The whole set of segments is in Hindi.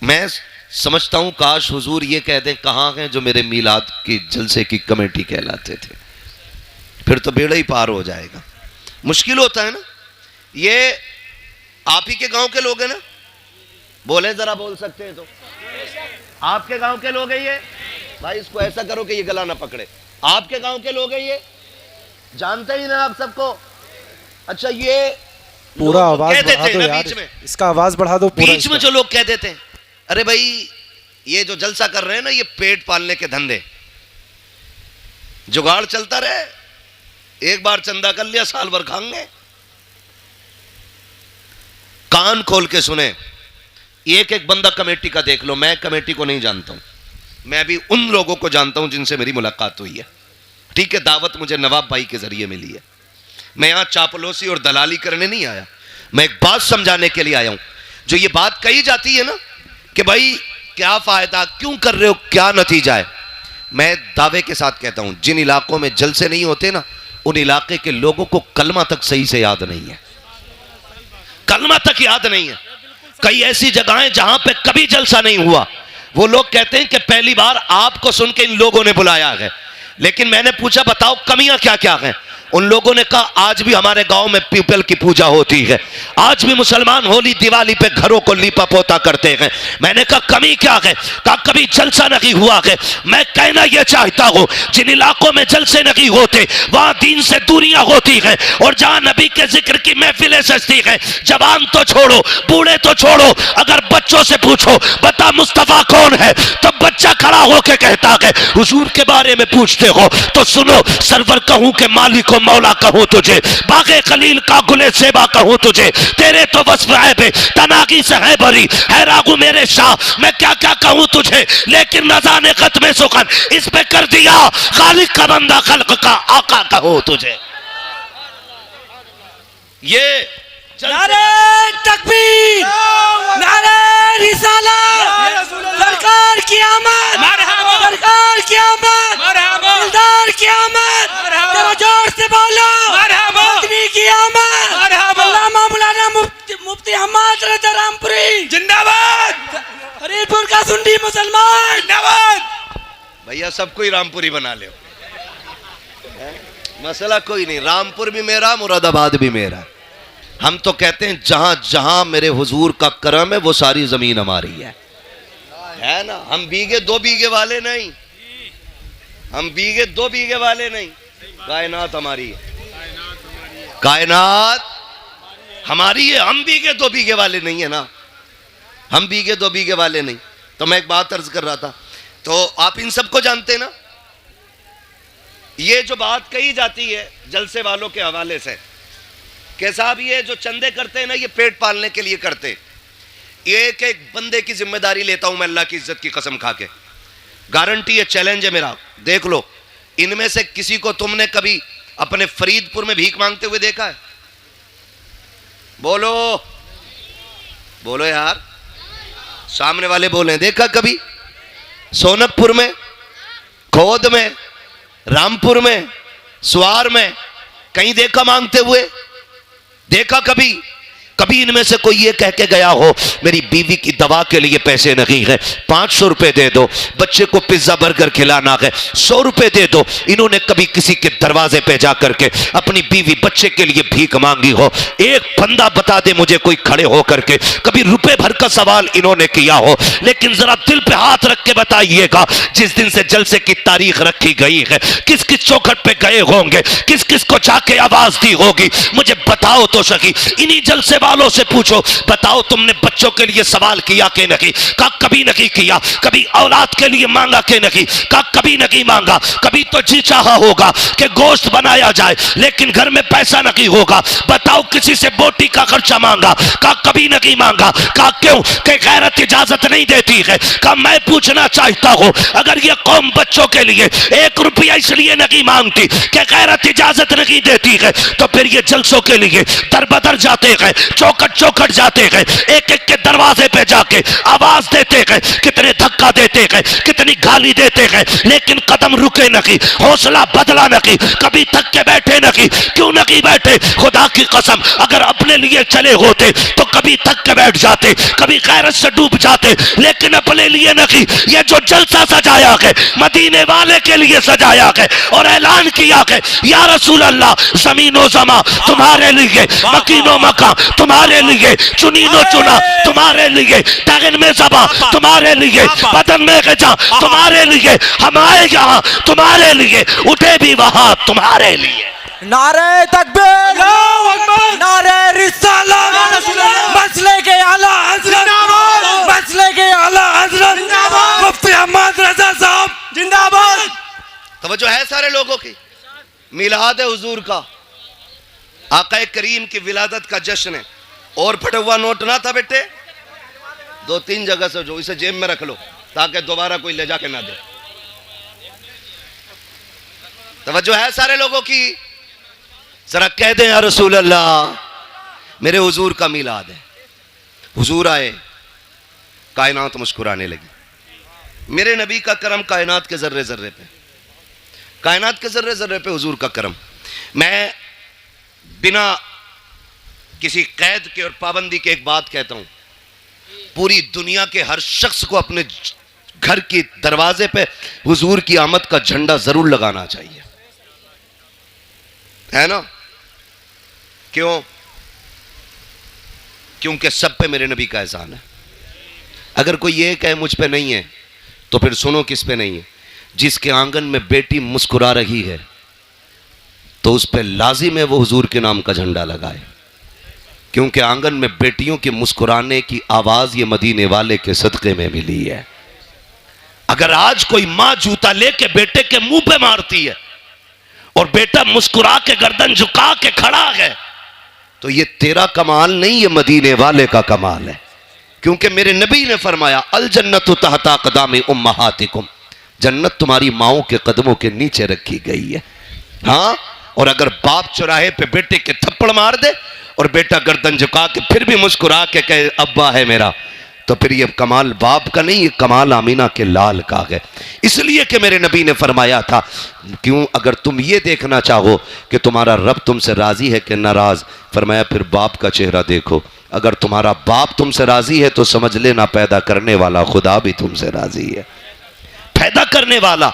मैं समझता हूं काश हुजूर ये कह दें कहाँ हैं जो मेरे मीलाद की जलसे की कमेटी कहलाते थे, फिर तो बेड़ा ही पार हो जाएगा। मुश्किल होता है ना। ये आप ही के गांव के लोग हैं ना, बोले जरा, बोल सकते हैं तो आपके गांव के लोग हैं ये भाई। इसको ऐसा करो कि ये गला ना पकड़े। आपके गांव के लोग हैं ये, जानते ही ना आप सबको। अच्छा, ये पूरा आवाज बढ़ा दो यार, बीच में इसका आवाज बढ़ा दो पूरा। बीच में जो लोग कह देते हैं अरे भाई ये जो जलसा कर रहे हैं ना ये पेट पालने के धंधे, जुगाड़ चलता रहे, एक बार चंदा कर लिया साल भर खाएंगे। कान खोल के सुने, एक एक बंदा कमेटी का देख लो। मैं कमेटी को नहीं जानता हूं, मैं भी उन लोगों को जानता हूं जिनसे मेरी मुलाकात हुई है। ठीक है, दावत मुझे नवाब भाई के जरिए मिली है। मैं यहां चापलूसी और दलाली करने नहीं आया, मैं एक बात समझाने के लिए आया हूं। जो ये बात कही जाती है ना कि भाई क्या फायदा, क्यों कर रहे हो, क्या नतीजा है, मैं दावे के साथ कहता हूं जिन इलाकों में जलसे नहीं होते ना, उन इलाके के लोगों को कलमा तक सही से याद नहीं है, कलमा तक याद नहीं है। कई ऐसी जगहें जहां पे कभी जलसा नहीं हुआ, वो लोग कहते हैं कि पहली बार आपको सुन के इन लोगों ने बुलाया है। लेकिन मैंने पूछा बताओ कमियां क्या क्या हैं। उन लोगों ने कहा आज भी हमारे गांव में पीपल की पूजा होती है, आज भी मुसलमान होली दिवाली पे घरों को लीपा पोता करते हैं। मैंने कहा कमी क्या है, कहा कभी जलसा नहीं हुआ है। मैं कहना यह चाहता हूं जिन इलाकों में जलसे नहीं होते वहां दीन से दूरियां होती है, और जहां नबी के जिक्र की महफिलें सजती है, जवान तो छोड़ो बूढ़े तो छोड़ो, अगर बच्चों से पूछो बता मुस्तफा कौन है, तो बच्चा खड़ा होकर कहता है हुजूर के बारे में पूछते हो तो सुनो, सरवर कहूं के मालिक मौला कहूं तुझे, बागे खलील का गुले सेबा कहूं तुझे, तेरे तो वस्फ है बे तनागी से है बरी, है रागू मेरे शाह, मैं क्या क्या कहूं तुझे, लेकिन नज़ा ने खत्म सुखन इस पे कर दिया, खालिक का बंदा खल्क का आका कहूं तुझे। ये नारे तकबीर, नारे रिसालत, सरकार की आमद, सरकार की आमद, दिलदार की आमद, तेरा जोर से बोलो, मदनी की आमद, अल्लामा मौलाना मुफ्ती हम्मद रज़ा रामपुरी जिंदाबाद, हरीपुर का सुन्नी मुसलमान जिंदाबाद। भैया सबको ही रामपुरी बना ले, मसला कोई नहीं, रामपुर भी मेरा, मुरादाबाद भी मेरा। हम तो कहते हैं जहां जहां मेरे हुजूर का करम है वो सारी जमीन हमारी है ना। हम बीघे दो बीघे वाले नहीं, हम बीघे दो बीघे वाले नहीं, कायनात हमारी है, कायनात हमारी है। हम बीघे दो बीघे वाले नहीं है ना, हम बीघे दो बीघे वाले नहीं। तो मैं एक बात अर्ज कर रहा था, तो आप इन सबको जानते ना, ये जो बात कही जाती है जलसे वालों के हवाले से कि साहब ये जो चंदे करते हैं ना ये पेट पालने के लिए करते। एक एक बंदे की जिम्मेदारी लेता हूं मैं अल्लाह की इज्जत की कसम खा के, गारंटी है, चैलेंज है मेरा, देख लो इनमें से किसी को तुमने कभी अपने फरीदपुर में भीख मांगते हुए देखा है? बोलो बोलो यार, सामने वाले बोले देखा कभी? सोनकपुर में, खोद में, रामपुर में, स्वार में कहीं देखा मांगते हुए? देखा कभी? कभी इनमें से कोई ये कह के गया हो मेरी बीवी की दवा के लिए पैसे नहीं है, 500 रुपए दे दो, बच्चे को पिज्जा बर्गर खिलाना है 100 रुपए दे दो? इन्होंने कभी किसी के दरवाजे पे जा करके अपनी बीवी बच्चे के लिए भीख मांगी हो? एक बंदा बता दे मुझे कोई खड़े हो करके कभी रुपए भर का सवाल इन्होंने किया हो? लेकिन जरा दिल पे हाथ रख के बताइएगा, जिस दिन से जलसे की तारीख रखी गई है किस किस चौखट पे गए होंगे, किस किस को जाके आवाज दी होगी, मुझे बताओ तो सही। इन्हीं जलसे वालों से पूछो, बताओ तुमने बच्चों के लिए सवाल किया कि नहीं? का कभी नहीं किया। कभी औलाद के लिए मांगा कि नहीं? का कभी नहीं मांगा। कभी तो जी चाहा होगा कि गोश्त बनाया जाए लेकिन घर में पैसा नहीं होगा, बताओ किसी से बोटी का खर्चा मांगा? का कभी नहीं मांगा। का क्यों? कि गैरत इजाजत नहीं देती है। का मैं पूछना चाहता हूं अगर ये कौम बच्चों के लिए 1 रुपया इसलिए नहीं मांगती कि गैरत इजाजत नहीं देती है, तो फिर ये जलसों के लिए दर बदर जाते हैं, चौकट चौकट जाते गए, एक एक के दरवाजे पे जाके आवाज देते गए, कितने धक्का देते गए, कितनी गाली देते गए, लेकिन कदम रुके नहीं, हौसला बदला नहीं, कभी थक के बैठे नहीं। क्यों नहीं बैठे? खुदा की कसम, अगर अपने लिए चले होते तो कभी थक के बैठ जाते, कभी गैरत से डूब जाते, लेकिन अपने लिए नहीं। ये जो जलसा सजाया है मदीने वाले के लिए सजाया है और ऐलान किया है, या रसूल अल्लाह, जमीनो जमा तुम्हारे लिए, मकीनो मका तुम्हारे लिए, चुनीनो चुना तुम्हारे लिए, तगन में जबा तुम्हारे लिए, बदन में गजा तुम्हारे लिए, हम आए यहाँ तुम्हारे लिए, उठे भी वहां तुम्हारे लिए। नारे तकबीर, नारे रिसालत, मसले के आला हजरत, मसले के आला हजरत मुफ्ती अहमद रजा साहब जिंदाबाद। तवज्जो है सारे लोगों की। मिलाद हुजूर का, आका करीम की विलादत का जश्न है। और फटा हुआ नोट ना था बेटे, 2-3 जगह से जो, इसे जेब में रख लो ताकि दोबारा कोई ले जाके ना दे। तवज्जो है सारे लोगों की। जरा कह दें या रसूल अल्लाह, मेरे हुजूर का मिलाद है। हुजूर आए, कायनात मुस्कुराने लगी। मेरे नबी का करम कायनात के जर्रे जर्रे पे, कायनात के जर्रे जर्रे पे हुजूर का करम। मैं बिना किसी कैद के और पाबंदी के एक बात कहता हूं, पूरी दुनिया के हर शख्स को अपने घर के दरवाजे पे हुजूर की आमद का झंडा जरूर लगाना चाहिए, है ना? क्यों? क्योंकि सब पे मेरे नबी का एहसान है। अगर कोई ये कहे मुझ पे नहीं है, तो फिर सुनो किस पे नहीं है। जिसके आंगन में बेटी मुस्कुरा रही है तो उस पे लाजिम है वो हुजूर के नाम का झंडा लगाए, क्योंकि आंगन में बेटियों के मुस्कुराने की आवाज ये मदीने वाले के सदक़े में मिली है। अगर आज कोई मां जूता लेके बेटे के मुंह पे मारती है और बेटा मुस्कुरा के गर्दन झुका के खड़ा है, तो ये तेरा कमाल नहीं, ये मदीने वाले का कमाल है। क्योंकि मेरे नबी ने फरमाया, अल जन्नतु तहता क़दामी उम्महातिकुम, जन्नत तुम्हारी माओं के कदमों के नीचे रखी गई है। हाँ, और अगर बाप चौराहे पे बेटे के थप्पड़ मार दे और बेटा गर्दन झुका के फिर भी मुस्कुरा के कहे अब्बा है मेरा, तो फिर ये कमाल बाप का नहीं, ये कमाल आमीना के लाल का है। इसलिए कि मेरे नबी ने फरमाया था, क्यों, अगर तुम ये देखना चाहो कि तुम्हारा रब तुमसे राजी है कि नाराज, फरमाया फिर बाप का चेहरा देखो। अगर तुम्हारा बाप तुमसे राजी है तो समझ लेना पैदा करने वाला खुदा भी तुमसे राजी है, पैदा करने वाला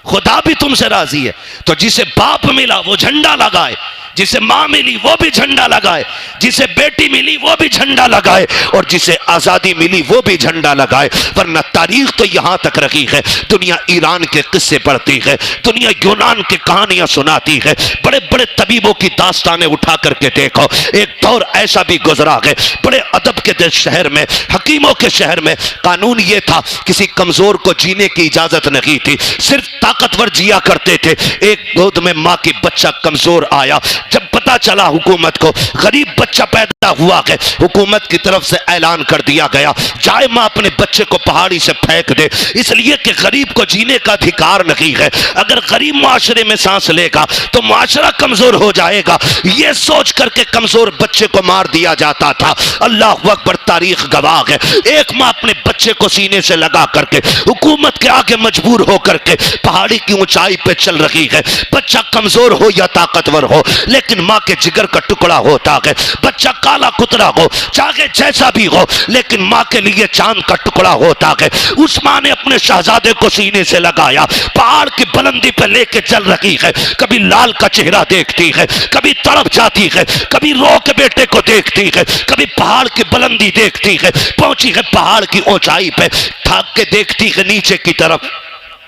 खुदा भी तुमसे राजी है। तो जिसे बाप मिला वो झंडा लगाए, जिसे मां मिली वो भी झंडा लगाए, जिसे बेटी मिली वो भी झंडा लगाए, और जिसे आजादी मिली वो भी झंडा लगाए। वरना तारीख तो यहां तक रखी है, दुनिया ईरान के किस्से पढ़ती है, दुनिया यूनान की कहानियां सुनाती है, बड़े बड़े तबीबों की दास्तानें उठा करके देखो। एक दौर ऐसा भी गुजरा है, बड़े अदब के शहर में, हकीमों के शहर में कानून ये था, किसी कमजोर को जीने की इजाजत नहीं थी, सिर्फ ताकतवर जिया करते थे। एक गोद में मां की बच्चा कमजोर आया, जब पता चला हुकूमत को गरीब बच्चा पैदा हुआ है, हुकूमत की तरफ से ऐलान कर दिया गया, जाए मां अपने बच्चे को पहाड़ी से फेंक दे, इसलिए कि गरीब को जीने का अधिकार नहीं है। अगर गरीब माशरे में सांस लेगा तो माशरा कमजोर हो जाएगा, यह सोच करके कमजोर बच्चे को मार दिया जाता था। अल्लाह अकबर, तारीख गवाह है, एक मां अपने बच्चे को सीने से लगा करके हुकूमत के आगे मजबूर होकर के पहाड़ी की ऊंचाई पे चल रही है। बच्चा कमजोर हो या ताकतवर हो, लेकिन मां के जिगर का टुकड़ा होता है। बच्चा काला कुतरा हो, चाहे जैसा भी हो, लेकिन मां के लिए चांद का टुकड़ा होता है। उस मां ने अपने शहजादे को सीने से लगाया, पहाड़ की बुलंदी पर लेके चल रही है, कभी लाल का चेहरा देखती है, कभी तड़प जाती है, कभी रो के बेटे को देखती है, कभी पहाड़ की बुलंदी देखती है, पहुंची है पहाड़ की ऊंचाई पे, थाक के देखती है नीचे की तरफ।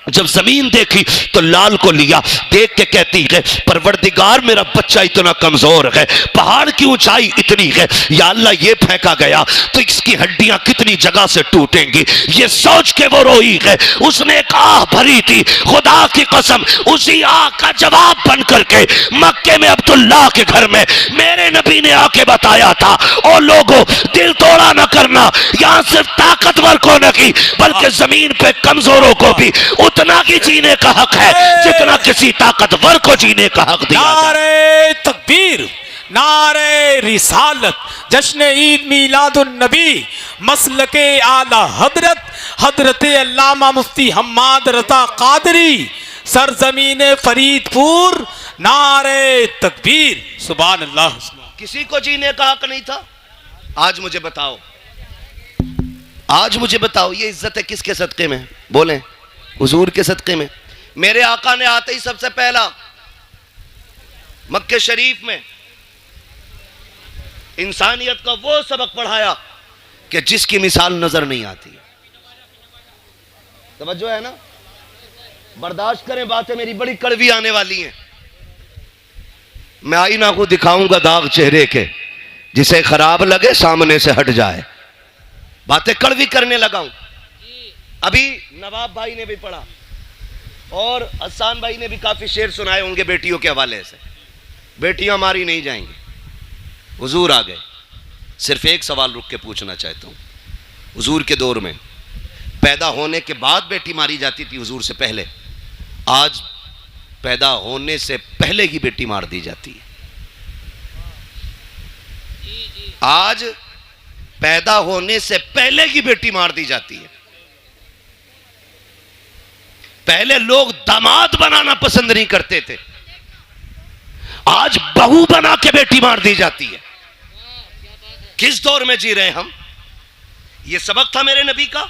जब जमीन देखी तो लाल को लिया, देख के कहती है परवरदिगार मेरा बच्चा इतना कमजोर है, पहाड़ की ऊंचाई इतनी है, या अल्लाह ये फेंका गया तो इसकी हड्डियां कितनी जगह से टूटेंगी। ये सोच के वो रोई है, उसने एक आह भरी थी, खुदा की कसम उसी आह का जवाब बन करके मक्के में अब्दुल्लाह के घर में मेरे नबी ने आके बताया था, ओ लोगों दिल तोड़ा न करना, यहां सिर्फ ताकतवर को नहीं बल्कि जमीन पे कमजोरों को भी उतना ही जीने का हक है जितना किसी ताकतवर को जीने का हक दिया जाए। नारे तकबीर, नारे रिसालत, जश्न ईद मीलादुन नबी, मसलके आला हजरत, हजरत अल्लामा मुफ्ती हम्माद रज़ा कादरी, सरजमीन फरीदपुर, नारे तकबीर, सुभान अल्लाह। किसी को जीने का हक नहीं था। आज मुझे बताओ, आज मुझे बताओ, ये इज्जत है किसके सदके में? बोलें, हुजूर के सदके में। मेरे आका ने आते ही सबसे पहला मक्के शरीफ में इंसानियत का वो सबक पढ़ाया कि जिसकी मिसाल नजर नहीं आती। तवज्जो है ना? बर्दाश्त करें, बातें मेरी बड़ी कड़वी आने वाली हैं। मैं आईना को दिखाऊंगा दाग चेहरे के, जिसे खराब लगे सामने से हट जाए। बातें कड़वी करने लगा हूं। अभी नवाब भाई ने भी पढ़ा और हसन भाई ने भी काफी शेर सुनाए होंगे बेटियों के हवाले से। बेटियां मारी नहीं जाएंगी। हुजूर आ गए। सिर्फ एक सवाल रुक के पूछना चाहता हूं, हुजूर के दौर में पैदा होने के बाद बेटी मारी जाती थी, हुजूर से पहले? आज पैदा होने से पहले ही बेटी मार दी जाती है। आज पैदा होने से पहले ही बेटी मार दी जाती है। पहले लोग दामाद बनाना पसंद नहीं करते थे, आज बहू बना के बेटी मार दी जाती है। किस दौर में जी रहे हम? यह सबक था मेरे नबी का।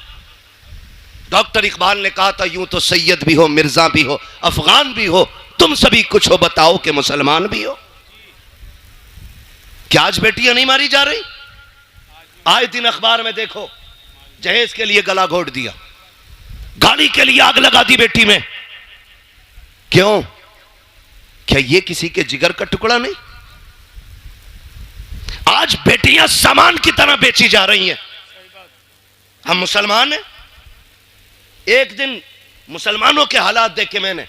डॉक्टर इकबाल ने कहा था, यूं तो सैयद भी हो, मिर्जा भी हो, अफगान भी हो, तुम सभी कुछ हो, बताओ कि मुसलमान भी हो। क्या आज बेटियां नहीं मारी जा रही? आए दिन अखबार में देखो, जहेज के लिए गला घोट दिया, गाड़ी के लिए आग लगा दी बेटी में। क्यों? क्या ये किसी के जिगर का टुकड़ा नहीं? आज बेटियां सामान की तरह बेची जा रही हैं। हम मुसलमान हैं। एक दिन मुसलमानों के हालात देखे मैंने।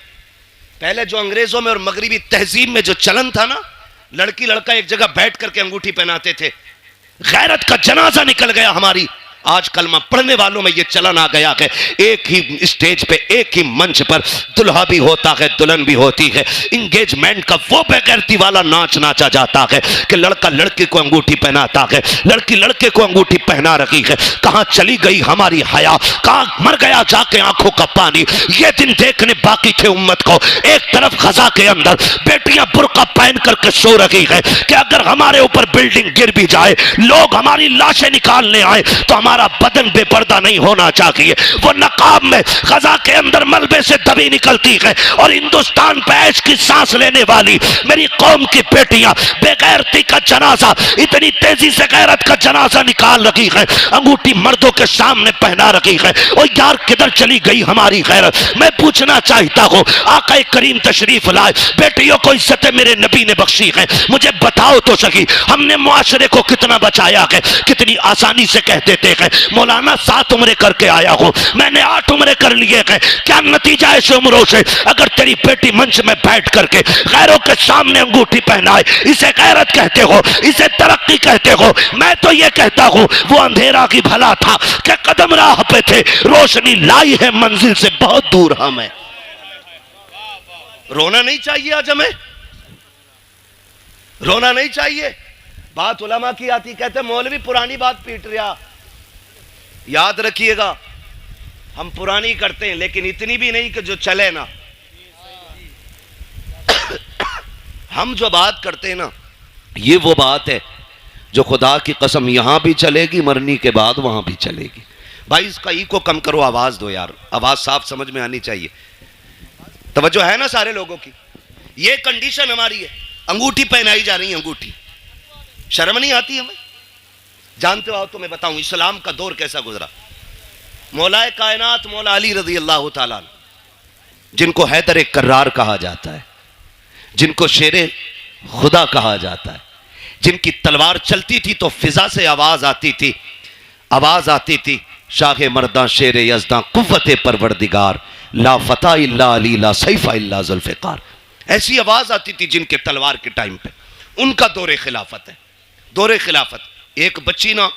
पहले जो अंग्रेजों में और मगरिबी तहजीब में जो चलन था ना, लड़की लड़का एक जगह बैठ करके अंगूठी पहनाते थे। गैरत का जनाजा निकल गया हमारी। आज कलमा पढ़ने वालों में यह चलन आ गया है, एक ही स्टेज पे, एक ही मंच पर दुल्हा भी होता है, दुल्हन भी होती है। इंगेजमेंट का वो बेगैरती वाला नाच नाचा जाता है कि लड़का लड़की को अंगूठी पहनाता है, लड़की लड़के को अंगूठी पहना रही है। कहां चली गई हमारी हया, कहां मर गया जाके आंखों का पानी। ये दिन देखने बाकी थे उम्मत को। एक तरफ खजा के अंदर बेटियां बुर्का पहन करके सो रही है कि अगर हमारे ऊपर बिल्डिंग गिर भी जाए, लोग हमारी लाशें निकालने आए, तो हमारा बदन बेपर्दा नहीं होना चाहिए। वो नकाब में खजा के अंदर मलबे से दबी निकलती है और हिंदुस्तान पे ऐश की सांस लेने वाली मेरी कौम की बेटियां बेगैरती का जनाजा, इतनी तेजी से गैरत का जनाजा निकाल रही है, अंगूठी मर्दों के सामने पहना रही है। और यार किधर चली गई हमारी गैरत? मैं पूछना चाहता हूं, आका करीम तशरीफ लाए, बेटियों को इज्जत मेरे नबी ने बख्शी है। मुझे बताओ तो सही, हमने मुआशरे को कितना बचाया है? कितनी आसानी से कह देते हैं मौलाना 7 उम्रें करके आया हूं, मैंने 8 उम्रें कर लिए हैं। क्या नतीजा है इस उम्रों से? अगर तेरी बेटी मंच में बैठ करके गैरों के सामने अंगूठी पहनाए, इसे गैरत कहते हो, इसे तरक्की कहते हो? मैं तो ये कहता हूं वो अंधेरा की भला था कि कदम राह पे थे, रोशनी लाई है मंजिल से बहुत दूर हमें। रोना नहीं चाहिए आज हमें, रोना नहीं चाहिए। बात उलमा की आती, कहते मौलवी पुरानी बात पीट रहा। याद रखिएगा, हम पुरानी करते हैं लेकिन इतनी भी नहीं कि जो चले ना। हम जो बात करते हैं ना, ये वो बात है जो खुदा की कसम यहां भी चलेगी, मरने के बाद वहां भी चलेगी। भाई इसका इको कम करो, आवाज दो यार, आवाज साफ समझ में आनी चाहिए। तवज्जो है ना सारे लोगों की? ये कंडीशन हमारी है, अंगूठी पहनाई जा रही है, अंगूठी। शर्म नहीं आती हमें? जानते हो तो मैं बताऊं इस्लाम का दौर कैसा गुजरा। मौलाए कायनात मौला अली रजी अल्लाह ताला, जिनको हैदर कर्रार कहा जाता है, जिनको शेरे खुदा कहा जाता है, जिनकी तलवार चलती थी तो फिजा से आवाज आती थी, आवाज आती थी, शाह मर्दा शेर यज़दा कुव्वत परवरदिगार, ला फता इल्ला अली ला सैफा इल्ला जुल्फ़िकार। ऐसी आवाज आती थी जिनके तलवार के टाइम पे। उनका दौरे खिलाफत है, दौरे खिलाफत। एक बच्ची ना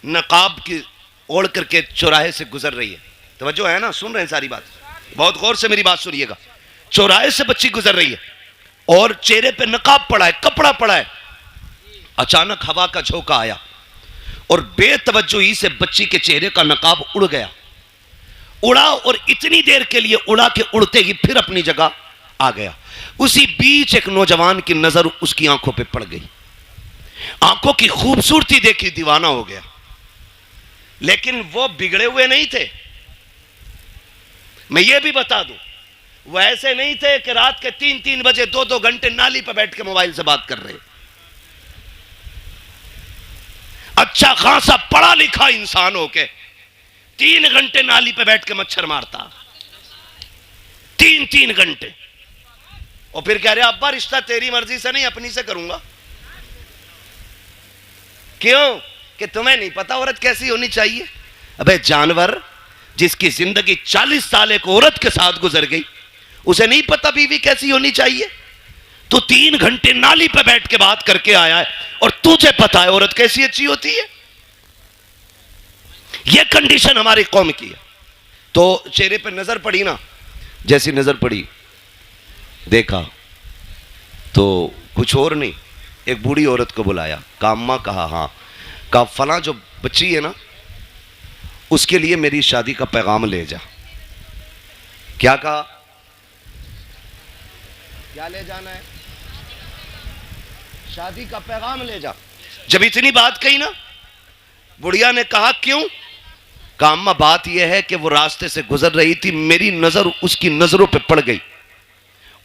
नकाब की ओढ़ करके चौराहे से गुजर रही है। तवज्जो है ना? सुन रहे हैं सारी बात? बहुत गौर से मेरी बात सुनिएगा। चौराहे से बच्ची गुजर रही है और चेहरे पे नकाब पड़ा है, कपड़ा पड़ा है। अचानक हवा का झोंका आया और बेतवज्जोही से बच्ची के चेहरे का नकाब उड़ गया, उड़ा और इतनी देर के लिए उड़ा के उड़ते ही फिर अपनी जगह आ गया। उसी बीच एक नौजवान की नजर उसकी आंखों पे पड़ गई, आंखों की खूबसूरती देखी दीवाना हो गया। लेकिन वो बिगड़े हुए नहीं थे, मैं ये भी बता दूं, वो ऐसे नहीं थे कि रात के 3-3 बजे 2-2 घंटे नाली पर बैठ के मोबाइल से बात कर रहे। अच्छा खासा पढ़ा लिखा इंसान हो के 3 घंटे नाली पे बैठ के मच्छर मारता, 3-3 घंटे, और फिर कह रहे अब्बा रिश्ता तेरी मर्जी से नहीं अपनी से करूंगा। क्यों? कि तुम्हें नहीं पता औरत कैसी होनी चाहिए। अबे जानवर, जिसकी जिंदगी 40 साल एक औरत के साथ गुजर गई, उसे नहीं पता बीवी कैसी होनी चाहिए? तू 3 घंटे नाली पे बैठ के बात करके आया है और तुझे पता है औरत कैसी अच्छी होती है। यह कंडीशन हमारी कौम की है। तो चेहरे पे नजर पड़ी ना, जैसी नजर पड़ी देखा तो कुछ और नहीं, एक बूढ़ी औरत को बुलाया, काम्मा कहा, हाँ कहा फला जो बच्ची है ना उसके लिए मेरी शादी का पैगाम ले जा। क्या कहा? क्या ले जाना है? शादी का पैगाम ले जा। जब इतनी बात कही ना, बुढ़िया ने कहा क्यों? कहा अम्मा बात यह है कि वो रास्ते से गुजर रही थी, मेरी नजर उसकी नजरों पे पड़ गई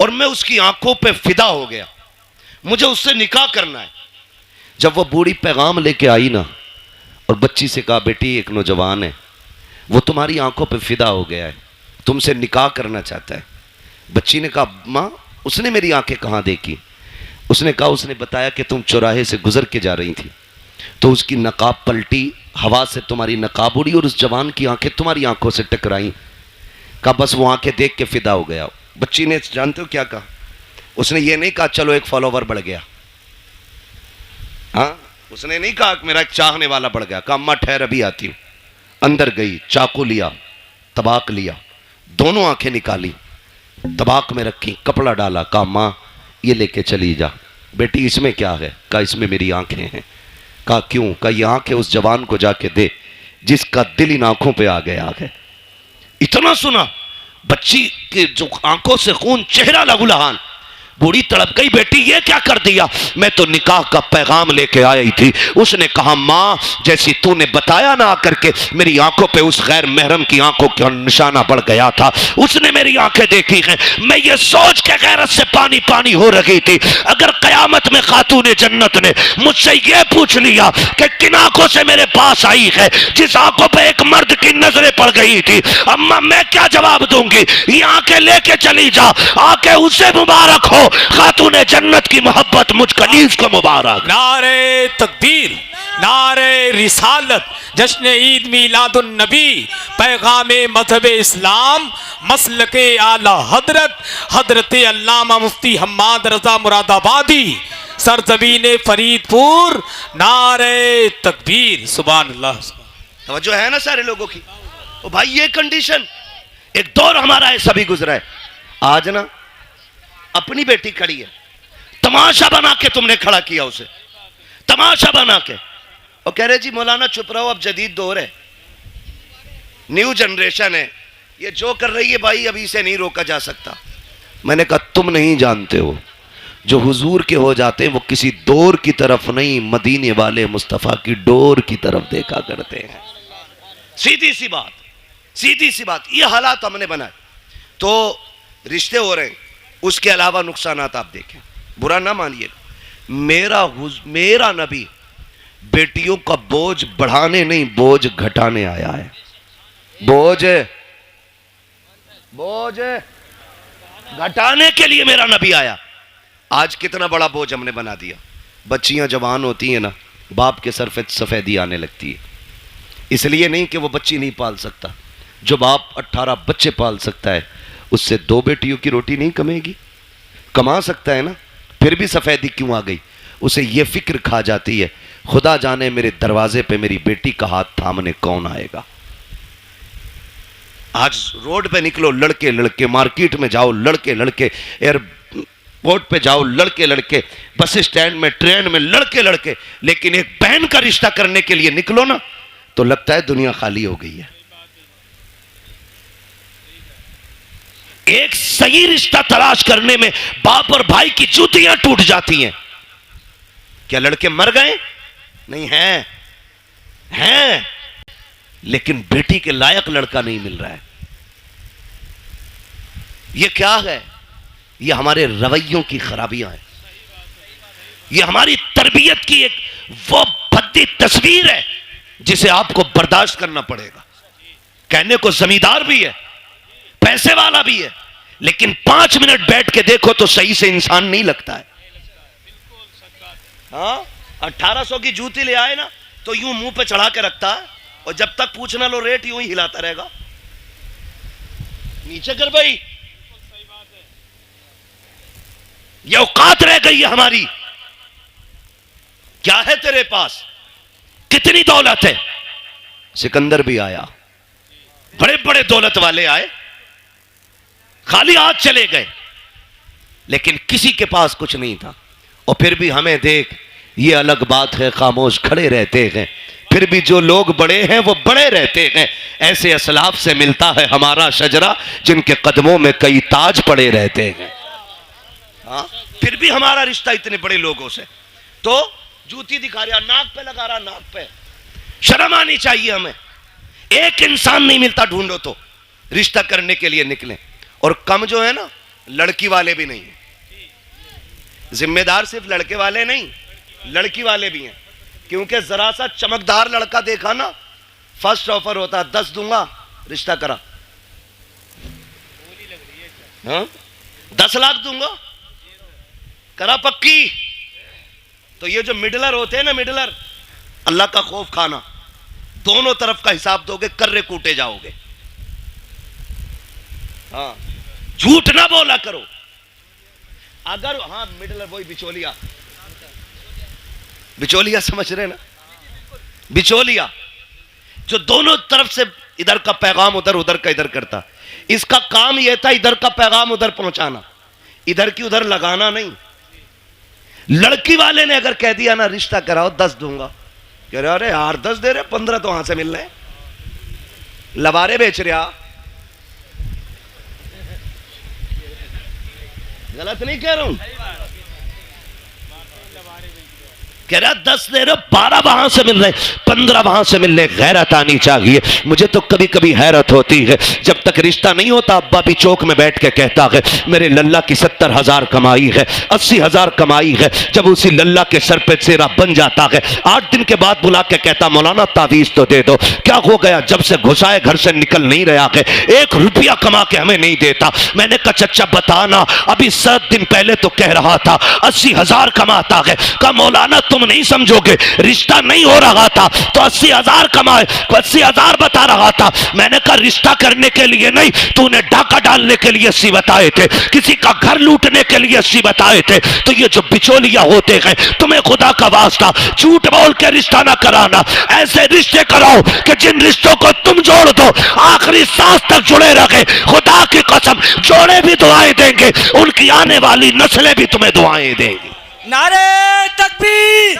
और मैं उसकी आंखों पे फिदा हो गया, मुझे उससे निकाह करना है। जब वो बूढ़ी पैगाम लेके आई ना और बच्ची से कहा बेटी एक नौजवान है, वो तुम्हारी आंखों पे फिदा हो गया है, तुमसे निकाह करना चाहता है। बच्ची ने कहा माँ उसने मेरी आंखें कहाँ देखी? उसने कहा उसने बताया कि तुम चौराहे से गुजर के जा रही थी तो उसकी नकाब पलटी, हवा से तुम्हारी नकाब उड़ी और उस जवान की आंखें तुम्हारी आंखों से टकराई। कहा बस वो आंखें देख के फिदा हो गया। बच्ची ने जानते हो क्या कहा? उसने ये नहीं कहा चलो एक फॉलोवर बढ़ गया, हाँ उसने नहीं कहा मेरा एक चाहने वाला बढ़ गया। कहा अम्मा ठहर अभी आती हूं। अंदर गई, चाकू लिया, तबाक लिया, दोनों आंखें निकाली, तबाक में रखी, कपड़ा डाला, कहा अम्मा ये लेके चली जा। बेटी इसमें क्या है? कहा इसमें मेरी आंखें हैं। कहा क्यों? कहा ये आंखें उस जवान को जाके दे जिसका दिल इन आंखों पे आ गया। इतना सुना, बच्ची के जो आंखों से खून, चेहरा लहूलुहान, बूढ़ी तड़प गई, बेटी ये क्या कर दिया? मैं तो निकाह का पैगाम लेके आई थी। उसने कहा माँ जैसी तूने बताया ना आकर के मेरी आंखों पे उस गैर महरम की आंखों का निशाना बढ़ गया था, उसने मेरी आंखें देखी हैं। मैं ये सोच के गैरत से पानी पानी हो रही थी, अगर कयामत में खातूने जन्नत ने मुझसे ये पूछ लिया कि किन आंखों से मेरे पास आई है जिस आंखों पे एक मर्द की नजरें पड़ गई थी, अम्मा मैं क्या जवाब दूंगी? ये आंखें लेके चली जा, आंखें उसे मुबारक हो, खातूने जन्नत की मोहब्बत मुझ कनीज को मुबारक। नारे तकबीर, नारे रिसालत, जश्न ईद मीलादुन नबी, पैगामे मजहब इस्लाम, मसलके आला हजरत हजरत अल्लामा मुफ्ती हम्माद रजा मुरादाबादी, सरजमीन फरीदपुर, नारे तकबीर, सुभान अल्लाह। तवज्जो है ना सारे लोगों की? ओ भाई ये कंडीशन, एक दौर हमारा ऐसा भी गुजरा है। आज ना अपनी बेटी खड़ी है, तमाशा बना के तुमने खड़ा किया उसे, तमाशा बना के, और कह रहे जी मौलाना चुप रहो अब जदीद दौर है, न्यू जनरेशन है, ये जो कर रही है भाई अभी इसे नहीं रोका जा सकता। मैंने कहा तुम नहीं जानते हो, जो हुजूर के हो जाते हैं वो किसी दौर की तरफ नहीं, मदीने वाले मुस्तफ़ा की डोर की तरफ देखा करते हैं। सीधी सी बात, सीधी सी बात, ये हालात हमने बनाए तो रिश्ते हो रहे हैं, उसके अलावा नुकसानात आप देखें, बुरा ना मानिएगा। मेरा नबी बेटियों का बोझ बढ़ाने नहीं बोझ घटाने आया है। बोझ घटाने के लिए मेरा नबी आया। आज कितना बड़ा बोझ हमने बना दिया। बच्चियां जवान होती हैं ना, बाप के सर पे सफेदी आने लगती है, इसलिए नहीं कि वो बच्ची नहीं पाल सकता। जो बाप 18 बच्चे पाल सकता है उससे 2 बेटियों की रोटी नहीं कमेगी? कमा सकता है ना, फिर भी सफेदी क्यों आ गई? उसे ये फिक्र खा जाती है खुदा जाने मेरे दरवाजे पे मेरी बेटी का हाथ थामने कौन आएगा। आज रोड पे निकलो लड़के लड़के, मार्केट में जाओ लड़के लड़के, यार एयरपोर्ट पे जाओ लड़के लड़के, बस स्टैंड में, ट्रेन में लड़के लड़के, लेकिन एक बहन का रिश्ता करने के लिए निकलो ना तो लगता है दुनिया खाली हो गई है। एक सही रिश्ता तलाश करने में बाप और भाई की जूतियां टूट जाती हैं। क्या लड़के मर गए? नहीं, हैं, लेकिन बेटी के लायक लड़का नहीं मिल रहा है। यह क्या है? यह हमारे रवैयों की खराबियां हैं। यह हमारी तरबियत की एक वो भद्दी तस्वीर है जिसे आपको बर्दाश्त करना पड़ेगा। कहने को जमींदार भी है, पैसे वाला भी है, लेकिन 5 मिनट बैठ के देखो तो सही से इंसान नहीं लगता है। हाँ, 1800 की जूती ले आए ना तो यूं मुंह पे चढ़ा के रखता है, और जब तक पूछना लो रेट यूं ही हिलाता रहेगा। नीचे कर भाई, ये औकात रह गई है हमारी। क्या है तेरे पास? कितनी दौलत है? सिकंदर भी आया, बड़े बड़े दौलत वाले आए, खाली हाथ चले गए, लेकिन किसी के पास कुछ नहीं था। और फिर भी हमें देख, ये अलग बात है, खामोश खड़े रहते हैं, फिर भी जो लोग बड़े हैं वो बड़े रहते हैं। ऐसे असलाफ से मिलता है हमारा शजरा जिनके कदमों में कई ताज पड़े रहते हैं। हाँ, फिर भी हमारा रिश्ता इतने बड़े लोगों से। तो जूती दिखा रहा, नाक पे लगा रहा, नाक पे। शर्म आनी चाहिए हमें। एक इंसान नहीं मिलता, ढूंढो तो रिश्ता करने के लिए निकले। और कम जो है ना, लड़की वाले भी नहीं है। जिम्मेदार सिर्फ लड़के वाले नहीं, लड़की वाले भी हैं। क्योंकि जरा सा चमकदार लड़का देखा ना, फर्स्ट ऑफर होता, 10 दूंगा, रिश्ता करा। हाँ, 10 लाख दूंगा, करा पक्की। तो ये जो मिडलर होते हैं ना, मिडलर, अल्लाह का खौफ खाना, दोनों तरफ का हिसाब दोगे, कर्रे कूटे जाओगे। हाँ, झूठ ना बोला करो। अगर हाँ, मिडलर वही बिचौलिया, बिचौलिया समझ रहे ना, बिचौलिया जो दोनों तरफ से इधर का पैगाम उधर, उधर का इधर करता। इसका काम यह था इधर का पैगाम उधर पहुंचाना, इधर की उधर लगाना नहीं। लड़की वाले ने अगर कह दिया ना रिश्ता कराओ, 10 दूंगा, कह रहे अरे यार 10 दे रहे, 15 तो वहां से मिल रहे, लबारे बेच रहा। गलत नहीं कह रहा हूं, कह रहा 10 दे रहे, 12 वहां से मिल रहे, 15 वहां से मिल रहे। गैरत आनी चाहिए। मुझे तो कभी कभी हैरत होती है, जब तक रिश्ता नहीं होता अब्बा भी चौक में बैठ के कहता है मेरे लल्ला की 70,000 कमाई है, 80,000 कमाई है। जब उसी लल्ला के सर पे सेरा बन जाता है, 8 दिन के बाद बुला के कहता मौलाना तावीज तो दे दो। क्या हो गया? जब से घुसाए घर से निकल नहीं रहा है, 1 रुपया कमा के हमें नहीं देता। मैंने कहा चच्चा बताना, अभी 7 दिन पहले तो कह रहा था 80,000 कमाता है। कहा मौलाना तुम नहीं समझोगे, रिश्ता नहीं हो रहा था तो 80,000 कमाए, 80,000 बता रहा था। मैंने कहा रिश्ता करने के लिए नहीं, तूने डाका डालने के लिए 80 बताए थे, किसी का घर लूटने के लिए 80 बताए थे। तो ये जो बिचौलिया होते हैं, तुम्हें खुदा का वास्ता झूठ बोल के रिश्ता ना कराना। ऐसे रिश्ते कराओ कि जिन रिश्तों को तुम जोड़ दो, आखिरी सांस तक जुड़े रखे। खुदा की कसम, जोड़े भी दुआएं देंगे, उनकी आने वाली नस्लें भी तुम्हें दुआएं देंगी। नारे तकबीर,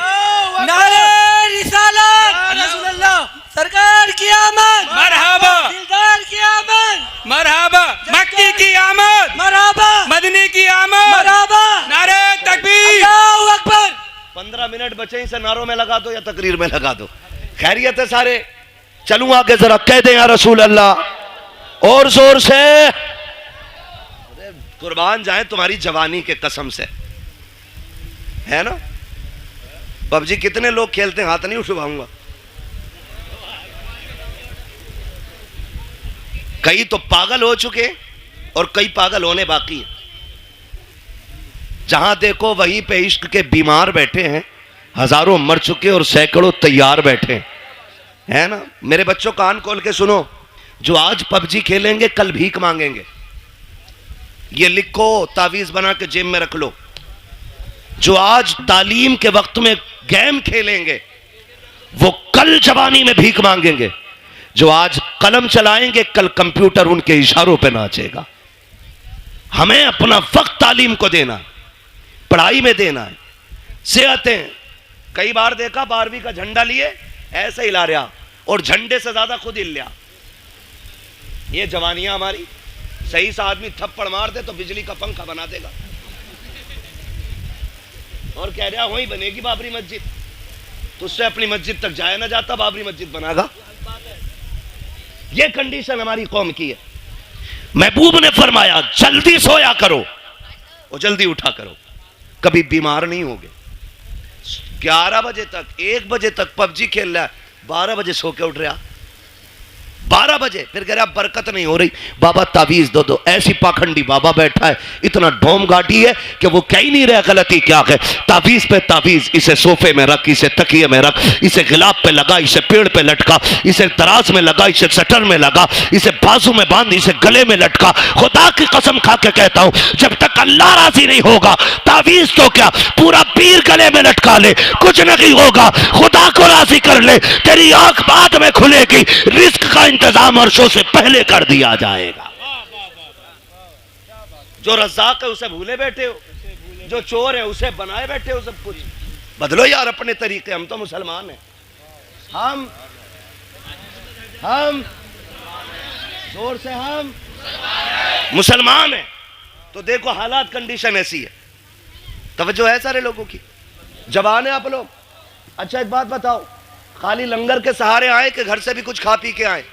नारे रिसालत, रसूलुल्लाह सरकार की आमद, मरहबा, दिलदार की आमद, मरहबा, मक्की की आमद, मरहबा, मदनी की आमद, मरहबा, नारे तकबीर, अल्लाहू अकबर। 15 मिनट बचे, इसे नारों में लगा दो या तकरीर में लगा दो। खैरियत है सारे? चलूं आगे, जरा कह दें या रसूल अल्लाह और जोर से। कुर्बान जाए तुम्हारी जवानी के कसम से, है ना? पबजी कितने लोग खेलते हैं? हाथ नहीं उठवाऊंगा। कई तो पागल हो चुके और कई पागल होने बाकी है। जहां देखो वहीं पे इश्क के बीमार बैठे हैं, हजारों मर चुके और सैकड़ों तैयार बैठे, है ना? मेरे बच्चों कान खोल के सुनो, जो आज पबजी खेलेंगे कल भीख मांगेंगे। ये लिखो, तावीज बना के जेब में रख लो। जो आज तालीम के वक्त में गेम खेलेंगे वो कल जवानी में भीख मांगेंगे। जो आज कलम चलाएंगे कल कंप्यूटर उनके इशारों पे नाचेगा। हमें अपना वक्त तालीम को देना। पढ़ाई में देना है, सेहतें। कई बार देखा 12वीं का झंडा लिए ऐसे हिला रहा और झंडे से ज्यादा खुद हिल लिया। ये जवानियां हमारी। सही सा आदमी थप्पड़ मार दे तो बिजली का पंखा बना देगा और कह रहा वहीं बनेगी बाबरी मस्जिद। तो उससे अपनी मस्जिद तक जाया ना जाता, बाबरी मस्जिद बनागा। ये कंडीशन हमारी कौम की है। महबूब ने फरमाया जल्दी सोया करो और जल्दी उठा करो, कभी बीमार नहीं होगे। 11 बजे तक 1 बजे तक पबजी खेल रहा है, 12 बजे सो के उठ रहा, 12 बजे फिर कह रहा बरकत नहीं हो रही, बाबा तावीज दो दो। ऐसी पाखंडी बाबा बैठा है, इतना ढोम गाड़ी है कि वो कह ही नहीं रहा गलती क्या है। तावीज पे तावीज, इसे सोफे में रख, इसे तकिए में रख, इसे गिलाब पे लगा, इसे पेड़ पे लटका, इसे तराज में लगा, इसे सटर में लगा, इसे बाजू में बांध, इसे गले में लटका। खुदा की कसम खा के कहता हूं जब तक अल्लाह राजी नहीं होगा तावीज तो क्या पूरा पीर गले में लटका ले, कुछ नहीं होगा। खुदा को राजी कर ले, तेरी आंख बाद में खुलेगी, रिस्क का इंतजाम अर्शों से पहले कर दिया जाएगा। जो रज़ाक है उसे भूले बैठे हो, जो चोर है उसे बनाए बैठे हो। सब कुछ बदलो यार अपने तरीके। हम तो मुसलमान हैं, हम जोर से हम मुसलमान हैं। तो देखो हालात कंडीशन ऐसी है। तवज्जो है सारे लोगों की, जवान है आप लोग। अच्छा एक बात बताओ, खाली लंगर के सहारे आए कि घर से भी कुछ खा पी के आए?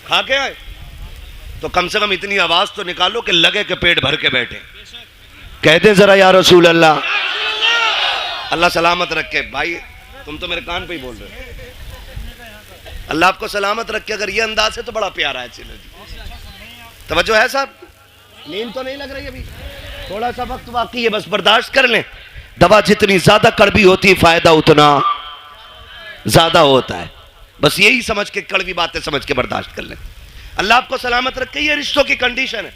खा के आए तो कम से कम इतनी आवाज तो निकालो कि लगे कि पेट भर के बैठे। कहते जरा या रसूल अल्लाह। अल्लाह सलामत रखे। भाई तुम तो मेरे कान पे ही बोल रहे हो। अल्लाह आपको सलामत रखे। अगर ये अंदाज है तो बड़ा प्यारा है। चलो जी तवज्जो है साहब। नींद तो नहीं लग रही अभी, थोड़ा सा वक्त बाकी है, बस बर्दाश्त कर लें। दवा जितनी ज्यादा कड़वी होती है फायदा उतना ज्यादा होता है। बस यही समझ के, कड़वी बातें समझ के बर्दाश्त कर लें। अल्लाह आपको सलामत रखे। ये रिश्तों की कंडीशन है।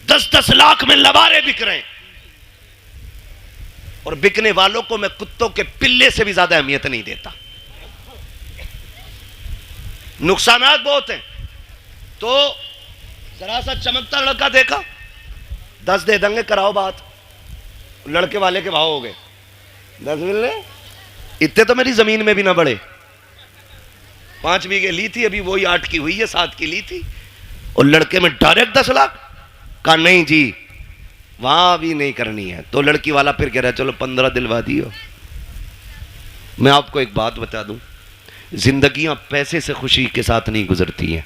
10-10 लाख में लबारे बिक रहे हैं और बिकने वालों को मैं कुत्तों के पिल्ले से भी ज्यादा अहमियत नहीं देता। नुकसानात बहुत हैं। तो जरा सा चमकता लड़का देखा, 10 दे देंगे, कराओ बात। लड़के वाले के भाव हो गए 10 मिलने। इतने तो मेरी जमीन में भी ना बढ़े। 5 बीघे ली थी, अभी वही 8 की हुई है, 7 की ली थी। और लड़के में डायरेक्ट 10 लाख का नहीं जी, वहां भी नहीं करनी है। तो लड़की वाला फिर कह रहा है चलो 15 दिलवा दियो। मैं आपको एक बात बता दूं, जिंदगियां पैसे से खुशी के साथ नहीं गुजरती हैं,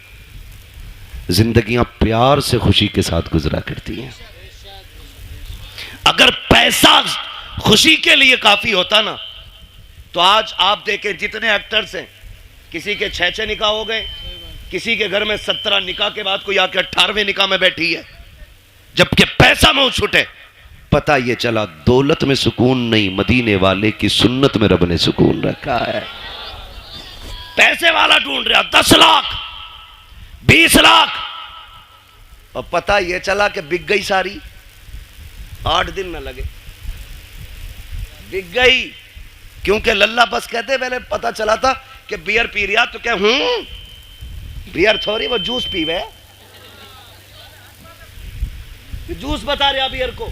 जिंदगियां प्यार से खुशी के साथ गुजरा करती हैं। अगर पैसा खुशी के लिए काफी होता ना तो आज आप देखें जितने एक्टर्स हैं, किसी के 6 निकाह हो गए, किसी के घर में 17 निकाह के बाद कोई आके 18वें निकाह में बैठी है, जबकि पैसा मुंह छूटे। पता ये चला दौलत में सुकून नहीं, मदीने वाले की सुन्नत में रब ने सुकून रखा है। पैसे वाला ढूंढ रहा 10 लाख 20 लाख, और पता ये चला कि बिक गई सारी। 8 दिन न लगे बिक गई। क्योंकि लल्ला बस कहते, मैंने पता चला था कि बियर पी रिया, तो क्या बियर थोड़ी, वो जूस पीवे। जूस बता रहा बियर को,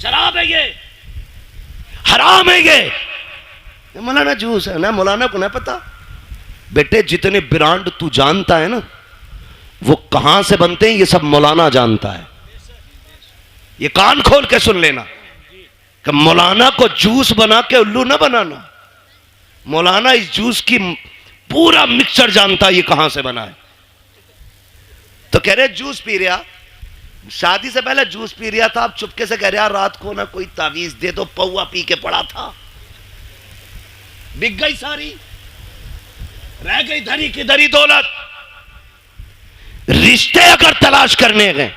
शराब है ये, हराम है ये। मौलाना जूस है ना, मौलाना को ना पता। बेटे जितने ब्रांड तू जानता है ना वो कहां से बनते हैं ये सब मौलाना जानता है। ये कान खोल के सुन लेना कि मौलाना को जूस बना के उल्लू ना बनाना। मौलाना इस जूस की पूरा मिक्सचर जानता है ये कहां से बना है। तो कह रहे जूस पी रहा, शादी से पहले जूस पी रहा था, अब चुपके से कह रहा रात को ना कोई तावीज दे दो, पौवा पी के पड़ा था। बिक गई सारी, रह गई धरी की धरी दौलत। रिश्ते अगर तलाश करने गए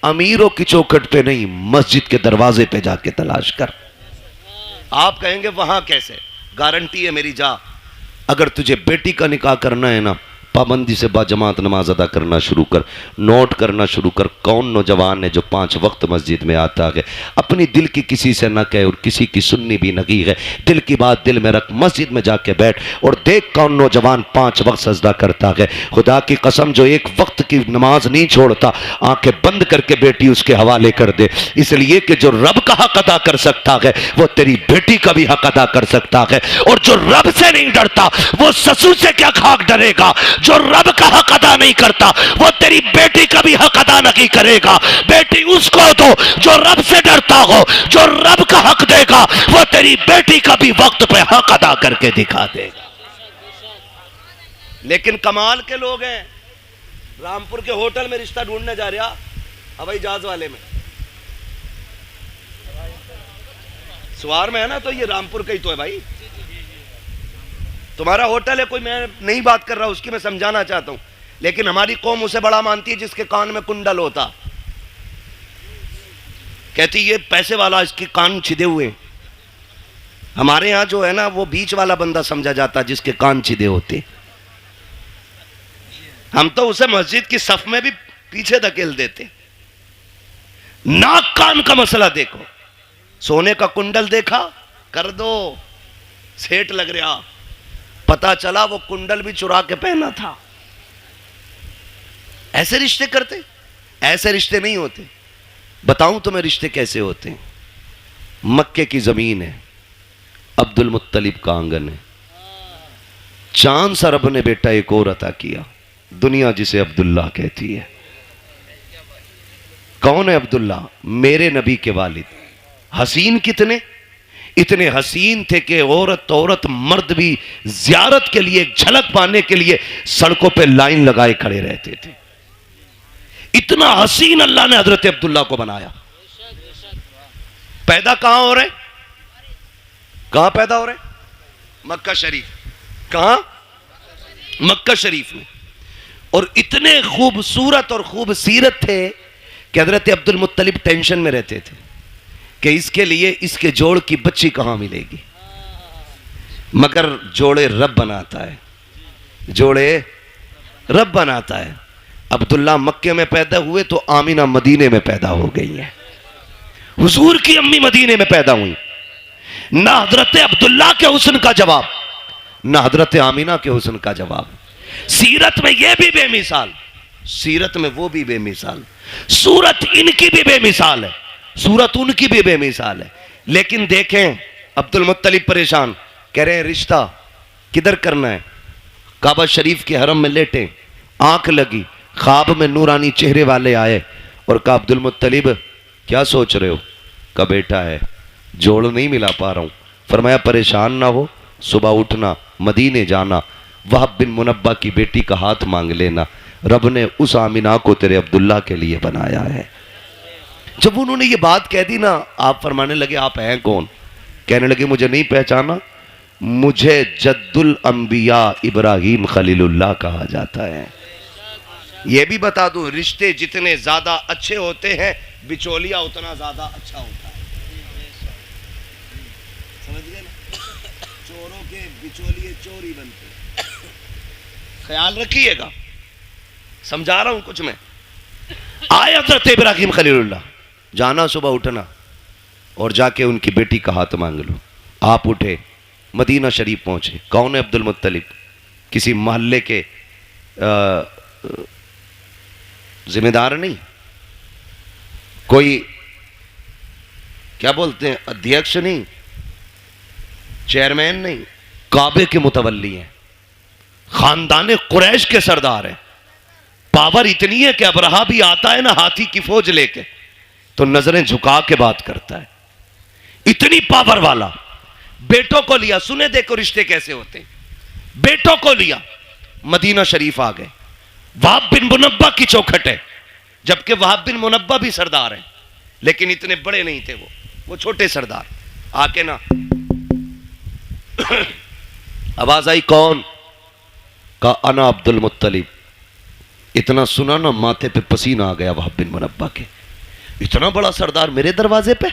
अमीरों की चौखट पे नहीं, मस्जिद के दरवाजे पे जाके तलाश कर। आप कहेंगे वहां कैसे, गारंटी है मेरी, जा। अगर तुझे बेटी का निकाह करना है ना पाबंदी से बाजमात नमाज अदा करना शुरू कर। नोट करना शुरू कर, कौन नौजवान है जो 5 वक्त मस्जिद में आता है, अपनी दिल की किसी से न कहे और किसी की सुननी भी नहीं है, दिल की बात दिल में रख, मस्जिद में जाके बैठ और देख कौन नौजवान 5 वक्त सजदा करता है। खुदा की कसम जो 1 वक्त की नमाज नहीं छोड़ता, आंखें बंद करके बेटी उसके हवाले कर दे, इसलिए कि जो रब का हक अदा कर सकता है वो तेरी बेटी का भी हक अदा कर सकता है। और जो रब से नहीं डरता वो ससुर से क्या खाक डरेगा। जो रब का हक अदा नहीं करता वो तेरी बेटी का भी हक अदा नहीं करेगा। बेटी उसको दो जो रब से डरता हो, जो रब का हक देगा वो तेरी बेटी का भी वक्त पे हक अदा करके दिखा देगा। लेकिन कमाल के लोग हैं, रामपुर के होटल में रिश्ता ढूंढने जा रहा हवाई जहाज वाले में, सवार में है ना, तो ये रामपुर का ही तो है भाई, तुम्हारा होटल है कोई, मैं नहीं बात कर रहा उसकी, मैं समझाना चाहता हूं। लेकिन हमारी कौम उसे बड़ा मानती है जिसके कान में कुंडल होता, कहती ये पैसे वाला, इसके कान छिदे हुए। हमारे यहां जो है ना वो बीच वाला बंदा समझा जाता जिसके कान छिदे होते। हम तो उसे मस्जिद की सफ में भी पीछे धकेल देते। नाक कान का मसला देखो, सोने का कुंडल देखा कर दो, सेठ लग रहा, पता चला वो कुंडल भी चुरा के पहना था। ऐसे रिश्ते करते, ऐसे रिश्ते नहीं होते। बताऊं तुम्हें रिश्ते कैसे होते हैं। मक्के की जमीन है, अब्दुल मुत्तलिब का आंगन है, चांद सा रब ने बेटा एक और अता किया, दुनिया जिसे अब्दुल्ला कहती है। कौन है अब्दुल्ला? मेरे नबी के वालिद। हसीन कितने, इतने हसीन थे कि औरत मर्द भी जियारत के लिए, झलक पाने के लिए सड़कों पे लाइन लगाए खड़े रहते थे। इतना हसीन अल्लाह ने हजरत अब्दुल्ला को बनाया। पैदा कहां हो रहे, कहां पैदा हो रहे? मक्का शरीफ। कहां? मक्का शरीफ में। और इतने खूबसूरत और खूबसीरत थे कि हजरत अब्दुल मुत्तलिब टेंशन में रहते थे कि इसके लिए इसके जोड़ की बच्ची कहां मिलेगी। मगर जोड़े रब बनाता है, जोड़े रब बनाता है। अब्दुल्ला मक्के में पैदा हुए तो आमीना मदीने में पैदा हो गई है। हुजूर की अम्मी मदीने में पैदा हुई। ना हजरत अब्दुल्ला के हुस्न का जवाब, ना हजरत आमीना के हुस्न का जवाब। सीरत में यह भी बेमिसाल, सीरत में वो भी बेमिसाल, सूरत इनकी भी बेमिसाल है, सूरत उनकी भी बेमिसाल है। लेकिन देखें अब्दुल मुत्तलिब परेशान, कह रहे हैं रिश्ता किधर करना है। काबा शरीफ के हरम में लेटे, आंख लगी, ख्वाब में नूरानी चेहरे वाले आए और कहा अब्दुल मुत्तलिब क्या सोच रहे हो? का बेटा है, जोड़ नहीं मिला पा रहा हूं। फरमाया परेशान ना हो, सुबह उठना, मदीने जाना, वहाब बिन मुनब्बा की बेटी का हाथ मांग लेना, रब ने उस आमिना को तेरे अब्दुल्ला के लिए बनाया है। जब उन्होंने ये बात कह दी ना, आप फरमाने लगे आप हैं कौन? कहने लगे मुझे नहीं पहचाना, मुझे जद्दुल अंबिया इब्राहिम खलीलुल्लाह कहा जाता है। यह भी बता दूं, रिश्ते जितने ज्यादा अच्छे होते हैं बिचौलिया उतना ज्यादा अच्छा होता है। समझ गए ना? चोरों के बिचौलिए चोर ही बनते, ख्याल रखिएगा, समझा रहा हूं कुछ मैं। आए हज़रत इब्राहिम खलीलुल्लाह, जाना सुबह उठना और जाके उनकी बेटी का हाथ मांग लो। आप उठे, मदीना शरीफ पहुंचे। कौन है? अब्दुल मुत्तलिब। किसी मोहल्ले के जिम्मेदार नहीं, कोई क्या बोलते हैं अध्यक्ष नहीं, चेयरमैन नहीं, काबे के मुतवल्ली हैं, खानदान कुरैश के सरदार हैं। पावर इतनी है कि अबरहा भी आता है ना हाथी की फौज लेके तो नजरें झुका के बात करता है, इतनी पावर वाला। बेटों को लिया, सुने देखो रिश्ते कैसे होते हैं। बेटों को लिया, मदीना शरीफ आ गए। वहाब बिन मुनब्बा की चौखट है, जबकि वहाब बिन मुनब्बा भी सरदार है, लेकिन इतने बड़े नहीं थे वो छोटे सरदार। आके ना आवाज आई, कौन? का अना अब्दुल मुत्तलिब। इतना सुना ना माथे पे पसीना आ गया वहाब बिन मुनब्बा के, इतना बड़ा सरदार मेरे दरवाजे पे।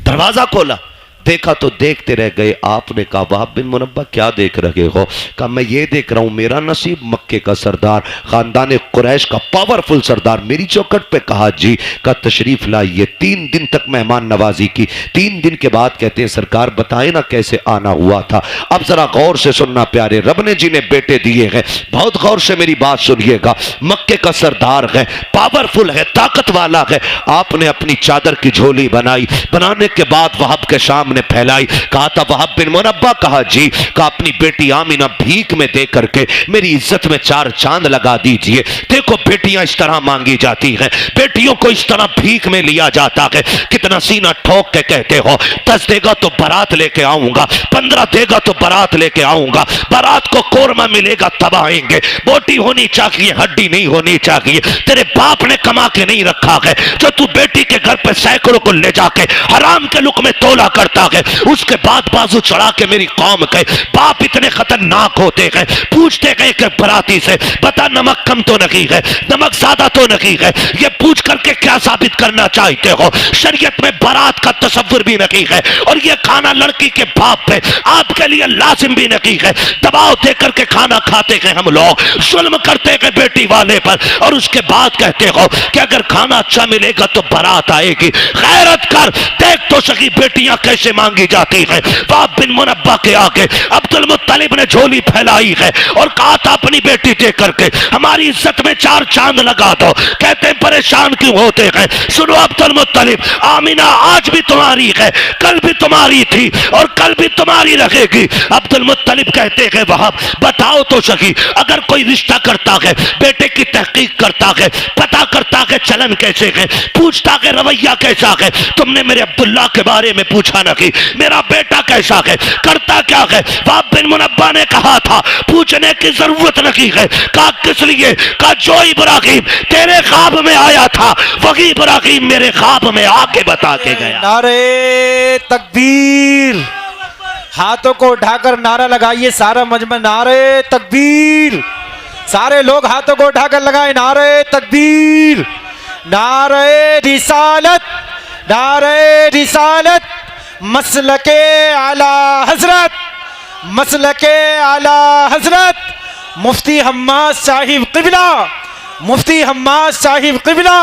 दरवाजा खोला, देखा तो देखते रह गए। आपने कहा वहाब बिन मुनब्बा क्या देख रहे हो? कहा मैं ये देख रहा हूं मेरा नसीब मक्के का सरदार, खानदान कुरैश का पावरफुल सरदार मेरी चौखट पे। कहा जी। का तशरीफ लाइए। 3 दिन तक मेहमान नवाजी की। 3 दिन के बाद कहते हैं सरकार बताए ना कैसे आना हुआ था। अब जरा गौर से सुनना प्यारे, रब ने जिन्हें बेटे दिए हैं बहुत गौर से मेरी बात सुनिएगा। मक्के का सरदार है, पावरफुल है, ताकत वाला है। आपने अपनी चादर की झोली बनाई, बनाने के बाद वहाब के सामने फैलाई। कहा था वहाब बिन मुनब्बा? कहा जी। कहा अपनी बेटी आमिना भीख में दे करके मेरी इज्जत में 4 चांद लगा दीजिए। देखो बेटियां इस तरह मांगी जाती हैं, बेटियों को इस तरह भीख में लिया जाता है। कितना सीना ठोक के कहते हो 10 देगा तो बारात लेके आऊंगा, 15 देगा तो बारात लेके आऊंगा, बारात को कोरमा मिलेगा तब आएंगे। बोटी होनी चाहिए, हड्डी नहीं होनी चाहिए। तेरे बाप ने कमा के नहीं रखा है जो तू बेटी के घर पे सैकड़ों को ले जाके हराम के लुक में तोला करता है। उसके बाद बाजू चढ़ा के मेरी कौम के बाप इतने खतरनाक होते हैं, पूछते गए कि बराती से बता नमक कम तो नहीं है, नमक ज्यादा तो नहीं है। ये पूछ करके क्या साबित करना चाहते हो? शरीयत में बारात का तस्वुर भी नहीं है और ये खाना लड़की के बाप पे आपके लिए लाजिम भी नहीं है। दबाव दे करके खाना खाते हैं हम लोग, जुल्म करते हैं बेटी वाले पर, और उसके बाद कहते हो कि अगर खाना अच्छा मिलेगा तो बारात आएगी। गैरत कर, देख तो सही बेटियां कैसे मांगी जाती हैं। वहाब बिन मुनब्बा के आगे अब्दुल मुत्तलिब ने झोली फैलाई है और कहा था अपनी बेटी दे करके हमारी इज्जत में 4 चांद लगा दो। कहते हैं परेशान क्यों होते हैं? सुनो अब्दुल मुत्तलिब, आमिना आज भी तुम्हारी है, कल भी तुम्हारी थी और कल भी तुम्हारी रहेगी। अब्दुल मुत्तलिब कहते हैं वहाब बताओ तो सही, अगर कोई रिश्ता करता है, बेटे की तहकीक करता है, पता करता है चलन कैसे है, पूछता है रवैया कैसा है। तुमने मेरे अब्दुल्ला के बारे में पूछा नहीं, मेरा बेटा कैसा है, करता क्या है? वहाब बिन मुनब्बा ने कहा था पूछने की जरूरत नहीं है। कहा किस लिए? कहा जो इब्राहिम तेरे ख्वाब में आया था वही इब्राहिम मेरे ख्वाब में आके बता के गया। नारे तकबीर, हाथों को उठाकर नारा लगाइए सारा मजमा। नारे तकबीर, सारे लोग हाथों को उठाकर लगाए नारे तकबीर। नारे रिसालत, नारे रिसालत, मसलके आला हजरत, मसलके आला हजरत मुफ्ती हम्माद साहिब क़िबला, मुफ्ती हम्माद साहिब क़िबला।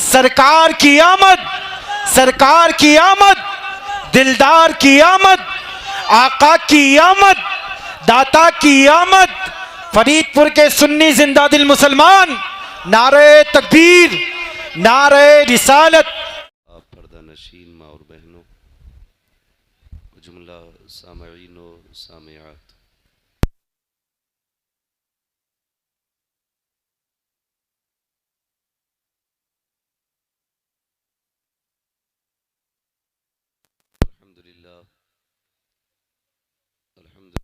सरकार की आमद, सरकार की आमद, दिलदार की आमद, आका की आमद, दाता की आमद, फरीदपुर के सुन्नी जिंदा दिल मुसलमान। नारे तकबीर, नारे रिसालत। आप पर्दा नशीन माँ और बहनों, जुमला सामईन व सामियात, अल्हम्दुलिल्लाह, अल्हम्दुलिल्लाह।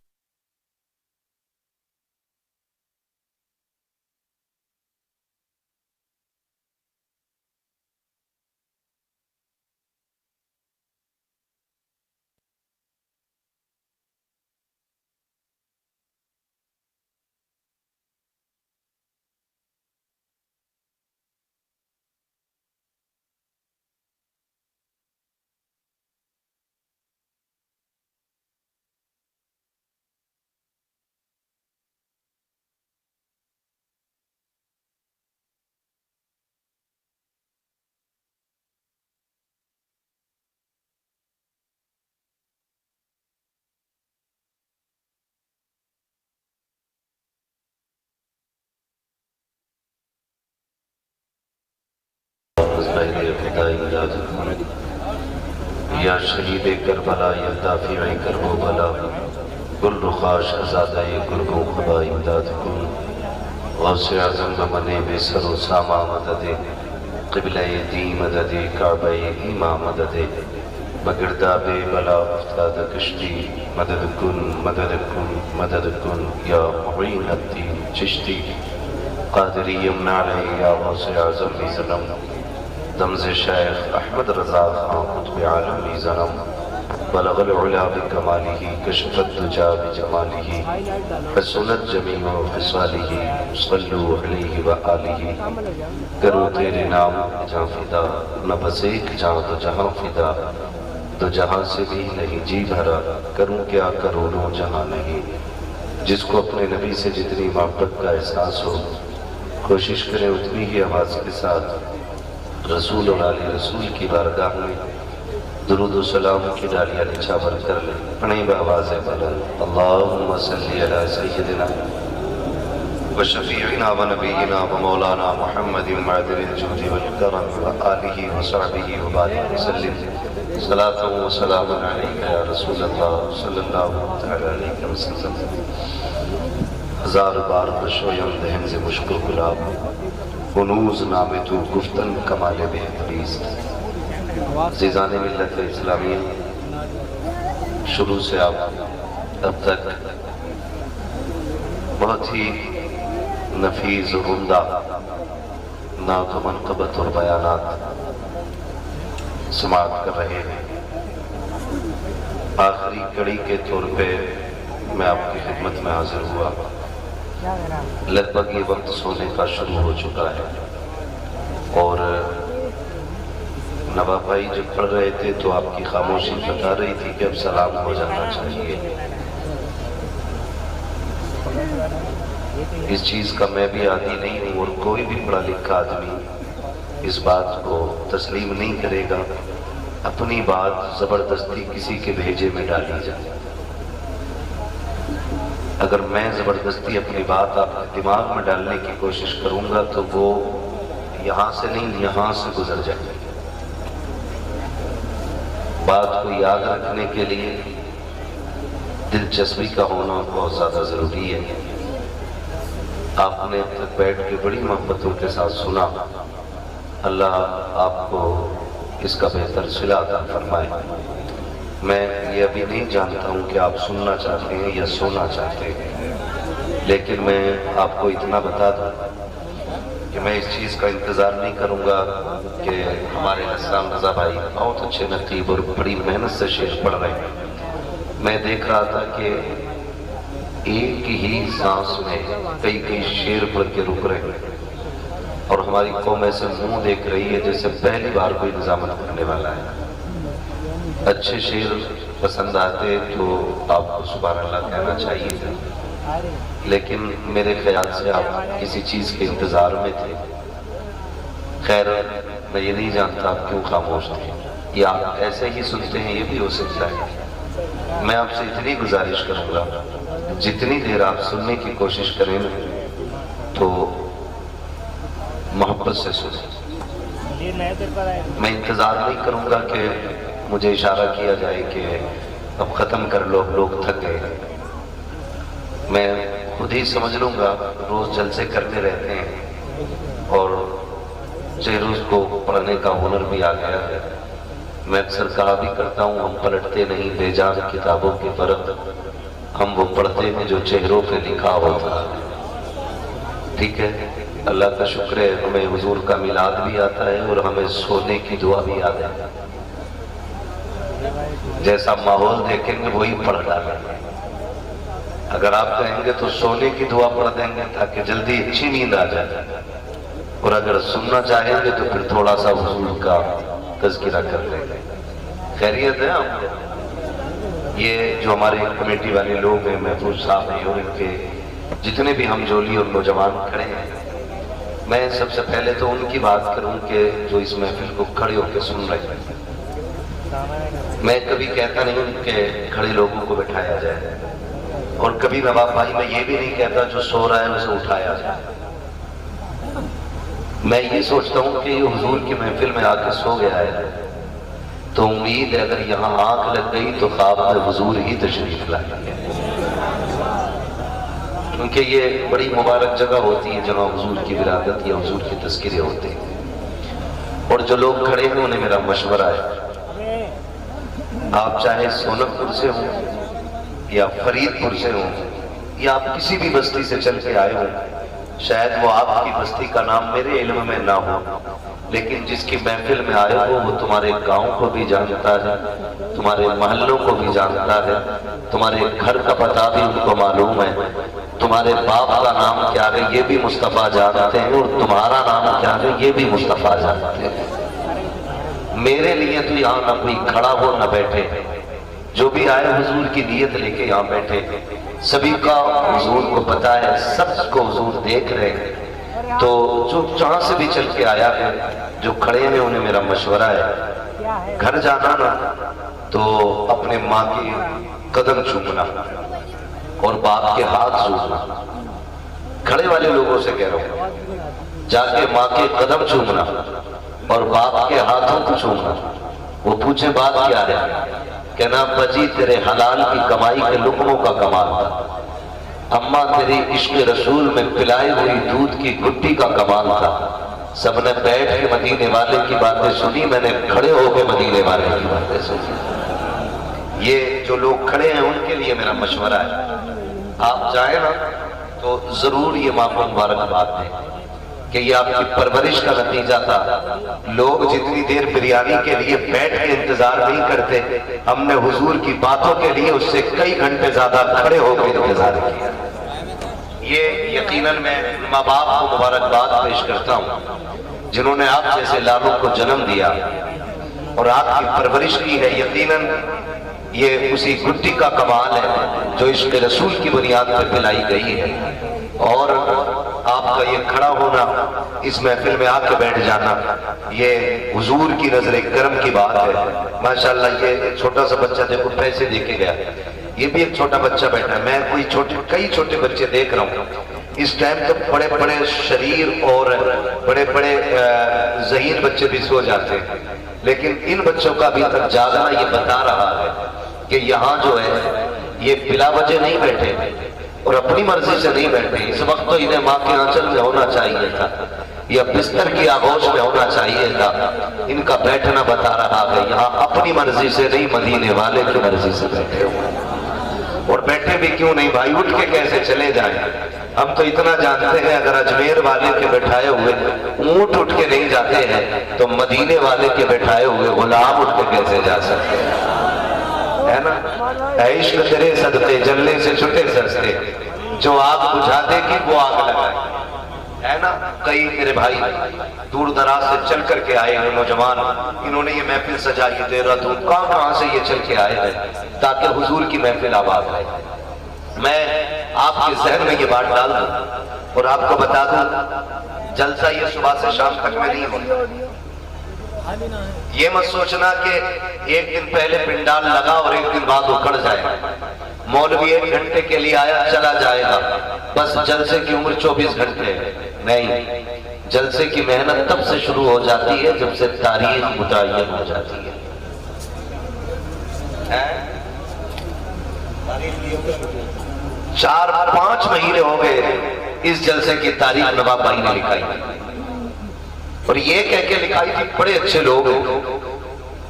या शहीद करबला या दाफी करबो बला गुल रुखाश आज़ादा गुलगो खुदा इमदाद कुन गौसे आज़म मने बेसरो सामा मददे क़िबला दी मददे काबा ईमा मददे बगिरदाबे बला उस्ताद कश्ती मदद कुन मदद कुन मदद कुन या मुईन अद्दीन चिश्ती कादरी यमना या गौसे आज़म ज़नम दमज़ शेख अहमद रज़ा खां कुतुब आलम ज़नम बलगल उला बिकमालिही कशफत दुजा बिजमालिही हसनत जमीउ ख़िसालिही सल्लु अलैहि व आलिही। करो तेरे नाम जहाँ फिदा, न बस एक जहाँ तो जहाँ फिदा, दो जहां से भी नहीं जी भरा, करूं क्या करोड़ों जहां नहीं। जिसको अपने नबी से जितनी मोहब्बत का एहसास हो, कोशिश करें उतनी ही आवाज़ के साथ रसूल और आले रसूल की बारगाह में दुरूद व सलाम की डालियाँ निछावर कर लें। पढ़ें आवाज़ बुलंद, अल्लाहुम्मा सल्ली अला सय्यदिना व शफीइना व नबीना व मौलाना मुहम्मदिन मअदिल जुदी वल करम व आलिहि व सहबिहि व बारिक वसल्लिम। सलातु व सलामुन अलैका या रसूल अल्लाह सल्लल्लाहु तआला अलैहि वसल्लम। हजार बार बशोयम दहन से मुश्किल गुलाब, फनूज नामे तू गुफ्तन कमाले बेहतरीस। अज़ीज़ान मिल्लत इस्लामिया, शुरू से आप अब तक बहुत ही नफीस और उम्दा नात व मनक़बत और बयानात समाअत कर रहे हैं। आखिरी कड़ी के तौर पे मैं आपकी खिदमत में हाजिर हुआ। लगभग ये वक्त सोने का शुरू हो चुका है और नवाब भाई जब पढ़ रहे थे तो आपकी खामोशी बता रही थी कि अब सलाम हो जाना चाहिए। इस चीज़ का मैं भी आदी नहीं हूँ और कोई भी पढ़ा लिखा आदमी इस बात को तस्लीम नहीं करेगा अपनी बात ज़बरदस्ती किसी के भेजे में डाली जाए। अगर मैं ज़बरदस्ती अपनी बात आपके दिमाग में डालने की कोशिश करूँगा तो वो यहाँ से नहीं यहाँ से गुजर जाएगी। बात को याद रखने के लिए दिलचस्पी का होना बहुत ज़्यादा ज़रूरी है। आपने अब तक बैठ के बड़ी मोहब्बतों के साथ सुना। अल्लाह आपको इसका बेहतर सिला अता फरमाए। मैं ये अभी नहीं जानता हूँ कि आप सुनना चाहते हैं या सोना चाहते हैं, लेकिन मैं आपको इतना बता दूँ कि मैं इस चीज़ का इंतज़ार नहीं करूँगा कि हमारे हसन रज़ा भाई बहुत अच्छे नतीब और बड़ी मेहनत से शेर पढ़ रहे हैं। मैं देख रहा था कि एक ही सांस में कई कई शेर पढ़ के रुक रहे हैं और हमारी कौम ऐसे मुंह देख रही है जैसे पहली बार कोई निजामत करने वाला है। अच्छे शेर पसंद आते तो आपको सुभान अल्लाह कहना चाहिए था, लेकिन मेरे ख्याल से आप किसी चीज़ के इंतज़ार में थे। खैर, मैं ये नहीं जानता आप क्यों खामोश थे या आप ऐसे ही सुनते हैं, ये भी हो सकता है। मैं आपसे इतनी गुजारिश करूँगा, जितनी देर आप सुनने की कोशिश करें तो मोहब्बत से सुने। मैं इंतज़ार नहीं करूँगा कि मुझे इशारा किया जाए कि अब ख़त्म कर लो, लोग थक गए। मैं खुद ही समझ लूँगा, रोज़ जलसे करते रहते हैं और चेहरों को पढ़ने का हुनर भी आ गया है। मैं अक्सर कहा भी करता हूँ, हम पलटते नहीं बेजान किताबों के फर्क, हम वो पढ़ते हैं जो चेहरों पे लिखा होता है। ठीक है, अल्लाह का शुक्र है हमें हुजूर का मिलाद भी आता है और हमें सोने की दुआ भी याद है। जैसा माहौल देखेंगे वही पढ़ डालेंगे। अगर आप कहेंगे तो सोने की दुआ पढ़ देंगे ताकि जल्दी अच्छी नींद आ जाए, और अगर सुनना चाहेंगे तो फिर थोड़ा सा हुजूर का तज़किरा कर लेंगे। खैरियत है आपको? ये जो हमारे कमेटी वाले लोग हैं, महफूज साहब हैं और इनके जितने भी हम जोली और नौजवान खड़े हैं, मैं सबसे पहले तो उनकी बात करूं कि जो इस महफिल को खड़े होकर सुन रहे हैं। मैं कभी कहता नहीं कि खड़े लोगों को बैठाया जाए, और कभी नवाब भाई मैं ये भी नहीं कहता जो सो रहा है उसे उठाया जाए। मैं ये सोचता हूँ कि ये हुजूर की महफिल में आके सो गया है तो उम्मीद है अगर यहाँ आंख लग गई तो ख्वाब में हुजूर ही तशरीफ लाएंगे, क्योंकि ये बड़ी मुबारक जगह होती है जहाँ हुजूर की विरादत या हुजूर के तज़किरे होते हैं। और जो लोग खड़े हैं उन्हें मेरा मशवरा है, आप चाहे सोनपुर से हो या फरीदपुर से हो या आप किसी भी बस्ती से चल के आए हो, शायद वो आपकी बस्ती का नाम मेरे इल्म में ना हो, लेकिन जिसकी महफिल में आए हो वो तुम्हारे गांव को भी जानता है, तुम्हारे मोहल्लों को भी जानता है, तुम्हारे घर का पता भी उनको मालूम है, तुम्हारे बाप का नाम क्या है ये भी मुस्तफ़ा जानते हैं, और तुम्हारा नाम क्या है ये भी मुस्तफ़ा जानते हैं। मेरे लिए तो यहाँ ना कोई खड़ा हो ना बैठे, जो भी आए हुजूर की नीयत लेके यहाँ बैठे, सभी का हुजूर को पता है, सबको हुजूर देख रहे हैं। तो जो जहां से भी चल के आया है, जो खड़े हैं, उन्हें मेरा मशवरा है, घर जाना ना तो अपने माँ के कदम चूमना और बाप के हाथ चूमना। खड़े वाले लोगों से कह रहा हूं, जाके माँ के कदम चूमना और बाप के हाथों को चूमना। वो पूछे बात क्या है, कहना बजी तेरे हलाल की कमाई के लुकमों का कमाल था, अम्मा तेरी इश्क रसूल में पिलाई हुई दूध की गुट्टी का कमाल था। सबने बैठ के मदीने वाले की बातें सुनी, मैंने खड़े होकर मदीने वाले की बातें सुनी। ये जो लोग खड़े हैं उनके लिए मेरा मशवरा है, आप जाए ना तो जरूर ये माँ को मुबारकबाद दें कि ये आपकी परवरिश का नतीजा था। लोग जितनी देर बिरयानी के लिए बैठ के इंतजार नहीं करते, हमने हुजूर की बातों के लिए उससे कई घंटे ज्यादा खड़े होकर इंतजार किया। ये यकीनन मैं माँ बाप को मुबारकबाद पेश करता हूँ जिन्होंने आप जैसे लालों को जन्म दिया और आपकी परवरिश की है। यकीनन ये उसी गुट्टी का कमाल है जो इश्क रसूल की बुनियाद पर पिलाई गई है। और आपका ये खड़ा होना, इस महफिल में आके बैठ जाना, ये हुजूर की नजर करम की बात है। माशाल्लाह, ये छोटा सा बच्चा देखो पैसे देके गया, ये भी एक छोटा बच्चा बैठा है। मैं कई छोटे बच्चे देख रहा हूँ इस टाइम, तो बड़े बड़े शरीर और बड़े बड़े ज़हीन बच्चे भी सो जाते हैं, लेकिन इन बच्चों का अभी तक जागना ये बता रहा है कि यहाँ जो है ये बिला वजह नहीं बैठे और अपनी मर्जी से नहीं बैठे। इस वक्त तो इन्हें माँ के आंचल में होना चाहिए था या बिस्तर की आगोश में होना चाहिए था। इनका बैठना बता रहा है यहाँ अपनी मर्जी से नहीं, मदीने वाले की मर्जी से बैठे हुए। और बैठे भी क्यों नहीं भाई, उठ के कैसे चले जाए। हम तो इतना जानते हैं, अगर अजमेर वाले के बैठाए हुए ऊंट उठ के नहीं जाते हैं तो मदीने वाले के बैठाए हुए गुलाम उठ के कैसे जा सकते हैं, है ना। इश्क तेरे सदके जलने से छुटे सस्ते, जो आग बुझा देगी वो आग लगाए, है ना। कई मेरे भाई दूर दराज से चल करके आए हैं नौजवान, इन्होंने ये महफिल सजाई, देहरादून कहां से ये चल के आए हैं ताकि हुजूर की महफिल आबाद आए। मैं आपके जहन में ये बात डाल दूं और आपको बता दूं, जलसा ये सुबह से शाम तक में नहीं होता। ये मत सोचना कि एक दिन पहले पिंडाल लगा और एक दिन बाद उखड़ जाए। मौलवी 1 घंटे के लिए आया चला जाएगा, बस जलसे की उम्र 24 घंटे नहीं। जलसे की मेहनत तब से शुरू हो जाती है जब से तारीख मुतय्यन हो जाती है। 4-5 महीने हो गए इस जलसे की तारीख नवाब भाई ने लिखाई, और ये कह के लिखाई थी बड़े अच्छे लोग हैं,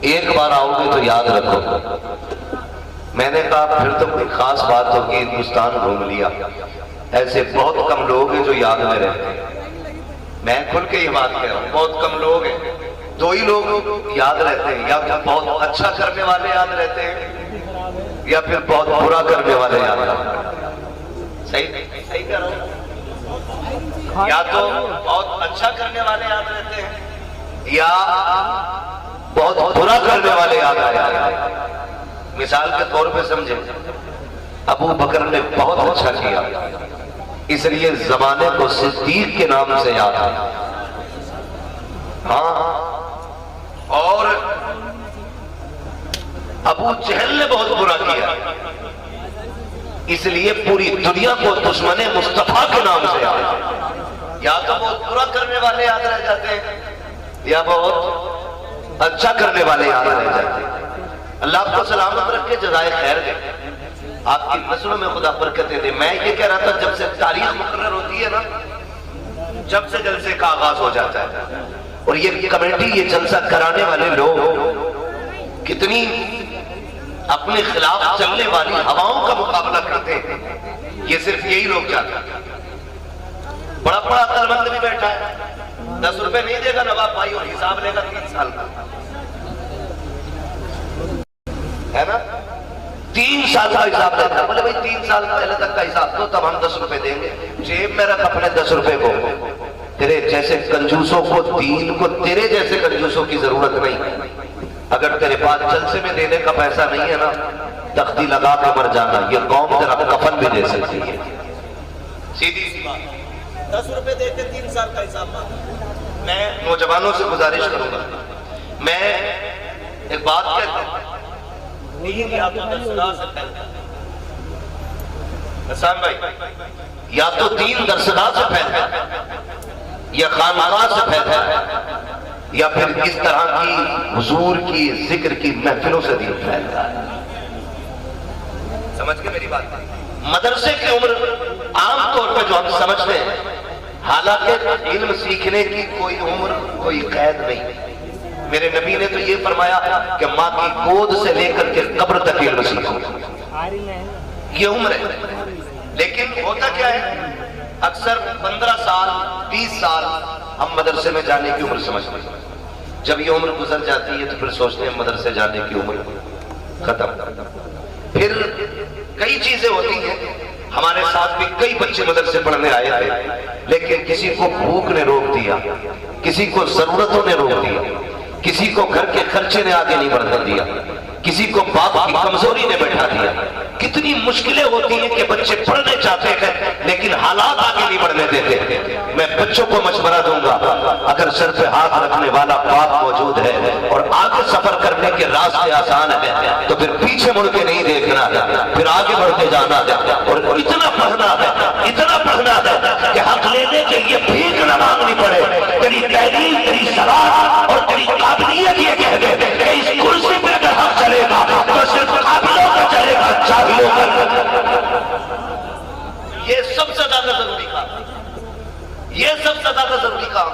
एक बार आओगे तो याद रखो। मैंने कहा फिर तो कोई खास बात होगी, हिंदुस्तान घूम लिया। ऐसे बहुत कम लोग हैं जो याद में रहते हैं। मैं खुल के ये बात कह रहा हूँ, बहुत कम लोग हैं, 2 ही लोग याद रहते हैं, या फिर बहुत अच्छा करने वाले याद रहते हैं या फिर बहुत बुरा करने वाले याद रहते हैं। सही कह रहा हूँ, या तो बहुत अच्छा करने वाले याद रहते हैं या बहुत बुरा करने वाले याद रहते हैं। मिसाल के तौर पे समझे, अबू बकर ने बहुत अच्छा किया इसलिए जमाने को सिद्दीक के नाम से याद है। हाँ, और अबू जहल ने बहुत बुरा किया इसलिए पूरी दुनिया को दुश्मन मुस्तफा के नाम से याद है। या तो बहुत बुरा करने वाले याद रह जाते हैं या बहुत अच्छा करने वाले याद रह जाते हैं। अल्लाह आपको सलामत रखे, जज़ाए खैर दे, आपकी नस्लों में खुदा बरकतें दे। मैं ये कह रहा था, जब से तारीख मुकर्रर होती है ना, जब से जलसे का आगाज हो जाता है, और ये कमेटी, ये जलसा कराने वाले लोग कितनी अपने खिलाफ चलने वाली हवाओं का मुकाबला करते हैं, ये सिर्फ यही लोग जानते हैं। बड़ा बड़ा अक्लमंद भी बैठा है, 10 रुपए नहीं देगा नवाब भाई और हिसाब लेगा 3 साल का, है ना। 3 साल का हिसाब देता, बोले भाई 3 साल पहले तक का हिसाब दो, तब हम 10 रुपए देंगे। जेब में रख अपने 10 रुपए को, तेरे जैसे कंजूसों को, दीन को तेरे जैसे कंजूसों की जरूरत नहीं। अगर तेरे पास जलसे में देने का पैसा नहीं है ना, तख्ती लगा के मर जाना, ये कौम तेरा कफन भी दे सकती है। सीधी सी बात। 10 रुपए दे के 3 साल का हिसाब मांगा। मैं नौजवानों से गुजारिश करूंगा, मैं एक बात कहता हूं, या तो दरसगाह से फैलता है हसन भाई, या तो दीन दरसगाह से फैलता है, या खानकाह से फैलता है, या फिर इस तरह की हुजूर की जिक्र की महफिलों से दीन फैलता है। समझ के मेरी बात? मदरसे की उम्र आमतौर पर जो हम समझते हैं, हालांकि इल्म सीखने की कोई उम्र, कोई कैद नहीं। मेरे नबी ने तो ये फरमाया कि माँ की गोद से लेकर के कब्र तक इल्म सीखो, ये उम्र है। लेकिन होता क्या है, अक्सर 15 साल 20 साल हम मदरसे में जाने की उम्र समझते हैं। जब ये उम्र गुजर जाती है तो फिर सोचते हैं मदरसे जाने की उम्र खत्म। फिर कई चीजें होती हैं। हमारे साथ भी कई बच्चे मदरसे पढ़ने आए थे, लेकिन किसी को भूख ने रोक दिया, किसी को जरूरतों ने रोक दिया, किसी को घर के खर्चे ने आगे नहीं बढ़ने दिया, किसी को बाप की कमजोरी ने बैठा दिया। कितनी मुश्किलें होती हैं कि बच्चे पढ़ने चाहते हैं लेकिन हालात आगे नहीं बढ़ने देते। मैं बच्चों को मशवरा दूंगा, अगर सर पे हाथ रखने वाला बाप मौजूद है और आगे सफर करने के रास्ते आसान है, तो फिर पीछे मुड़ के नहीं देखना है, फिर आगे बढ़ते जाना है। और इतना पढ़ना है, इतना पढ़ना है कि हक लेने के लिए भीख न मांगनी पड़े। तेरी तहरीर, तेरी सलाह और तेरी काबिलियत ये कह दे कि इस कुर्सी पे अगर हक चलेगा तो सिर्फ काबिलों का चलेगा, चाहिए का। ये सबसे ज्यादा जरूरी काम, ये सबसे ज्यादा जरूरी काम।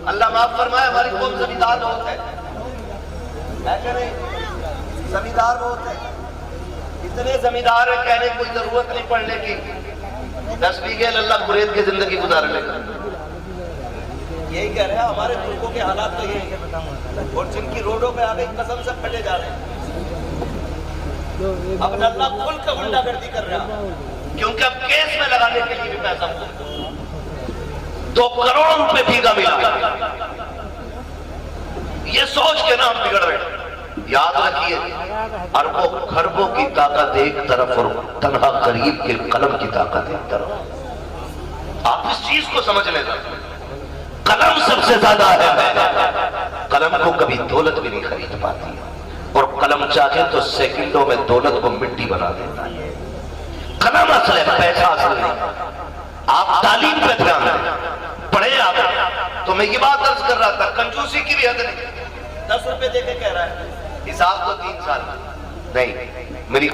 अल्लाह माफ फरमाए, हमारी कौम जमींदार बहुत है कि नहीं? जमींदार बहुत है, इतने जमींदार है कहने कोई जरूरत नहीं पढ़ने की। 10 बीघे अल्लाह कुरेद की जिंदगी गुजार लेगा। यही कह रहे हैं, हमारे मुल्कों के हालात तो यही है। और जिनकी रोडों पे आ गई कसम से फटे जा रहे हैं। अब अल्लाह खुल का गुंडागर्दी कर रहा है, क्योंकि अब केस में लगाने के लिए भी पैसा 2 करोड़ रुपए भीगा मिला। ये सोच के ना हम बिगड़ रहे हैं। याद रखिए, अरबों खरबों की ताकत एक तरफ और तन्हा गरीब के कलम की ताकत एक तरफ। आप इस चीज को समझ लेना, कलम सबसे ज्यादा है। कलम को कभी दौलत भी नहीं खरीद पाती, और कलम चाहे तो सेकंडों में दौलत को मिट्टी बना देता है। कलम असल है, पैसा असल नहीं। आप तालीम पे ध्यान दें, पढ़े आप। तो मैं ये बात अर्ज कर रहा था, कंजूसी की भी हद नहीं। 10 रुपए देके कह रहा है, हिसाब तो 3 साल नहीं। मेरी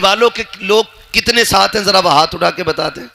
वालों के लोग कितने साथ हैं, जरा वो हाथ उठा के बताते हैं।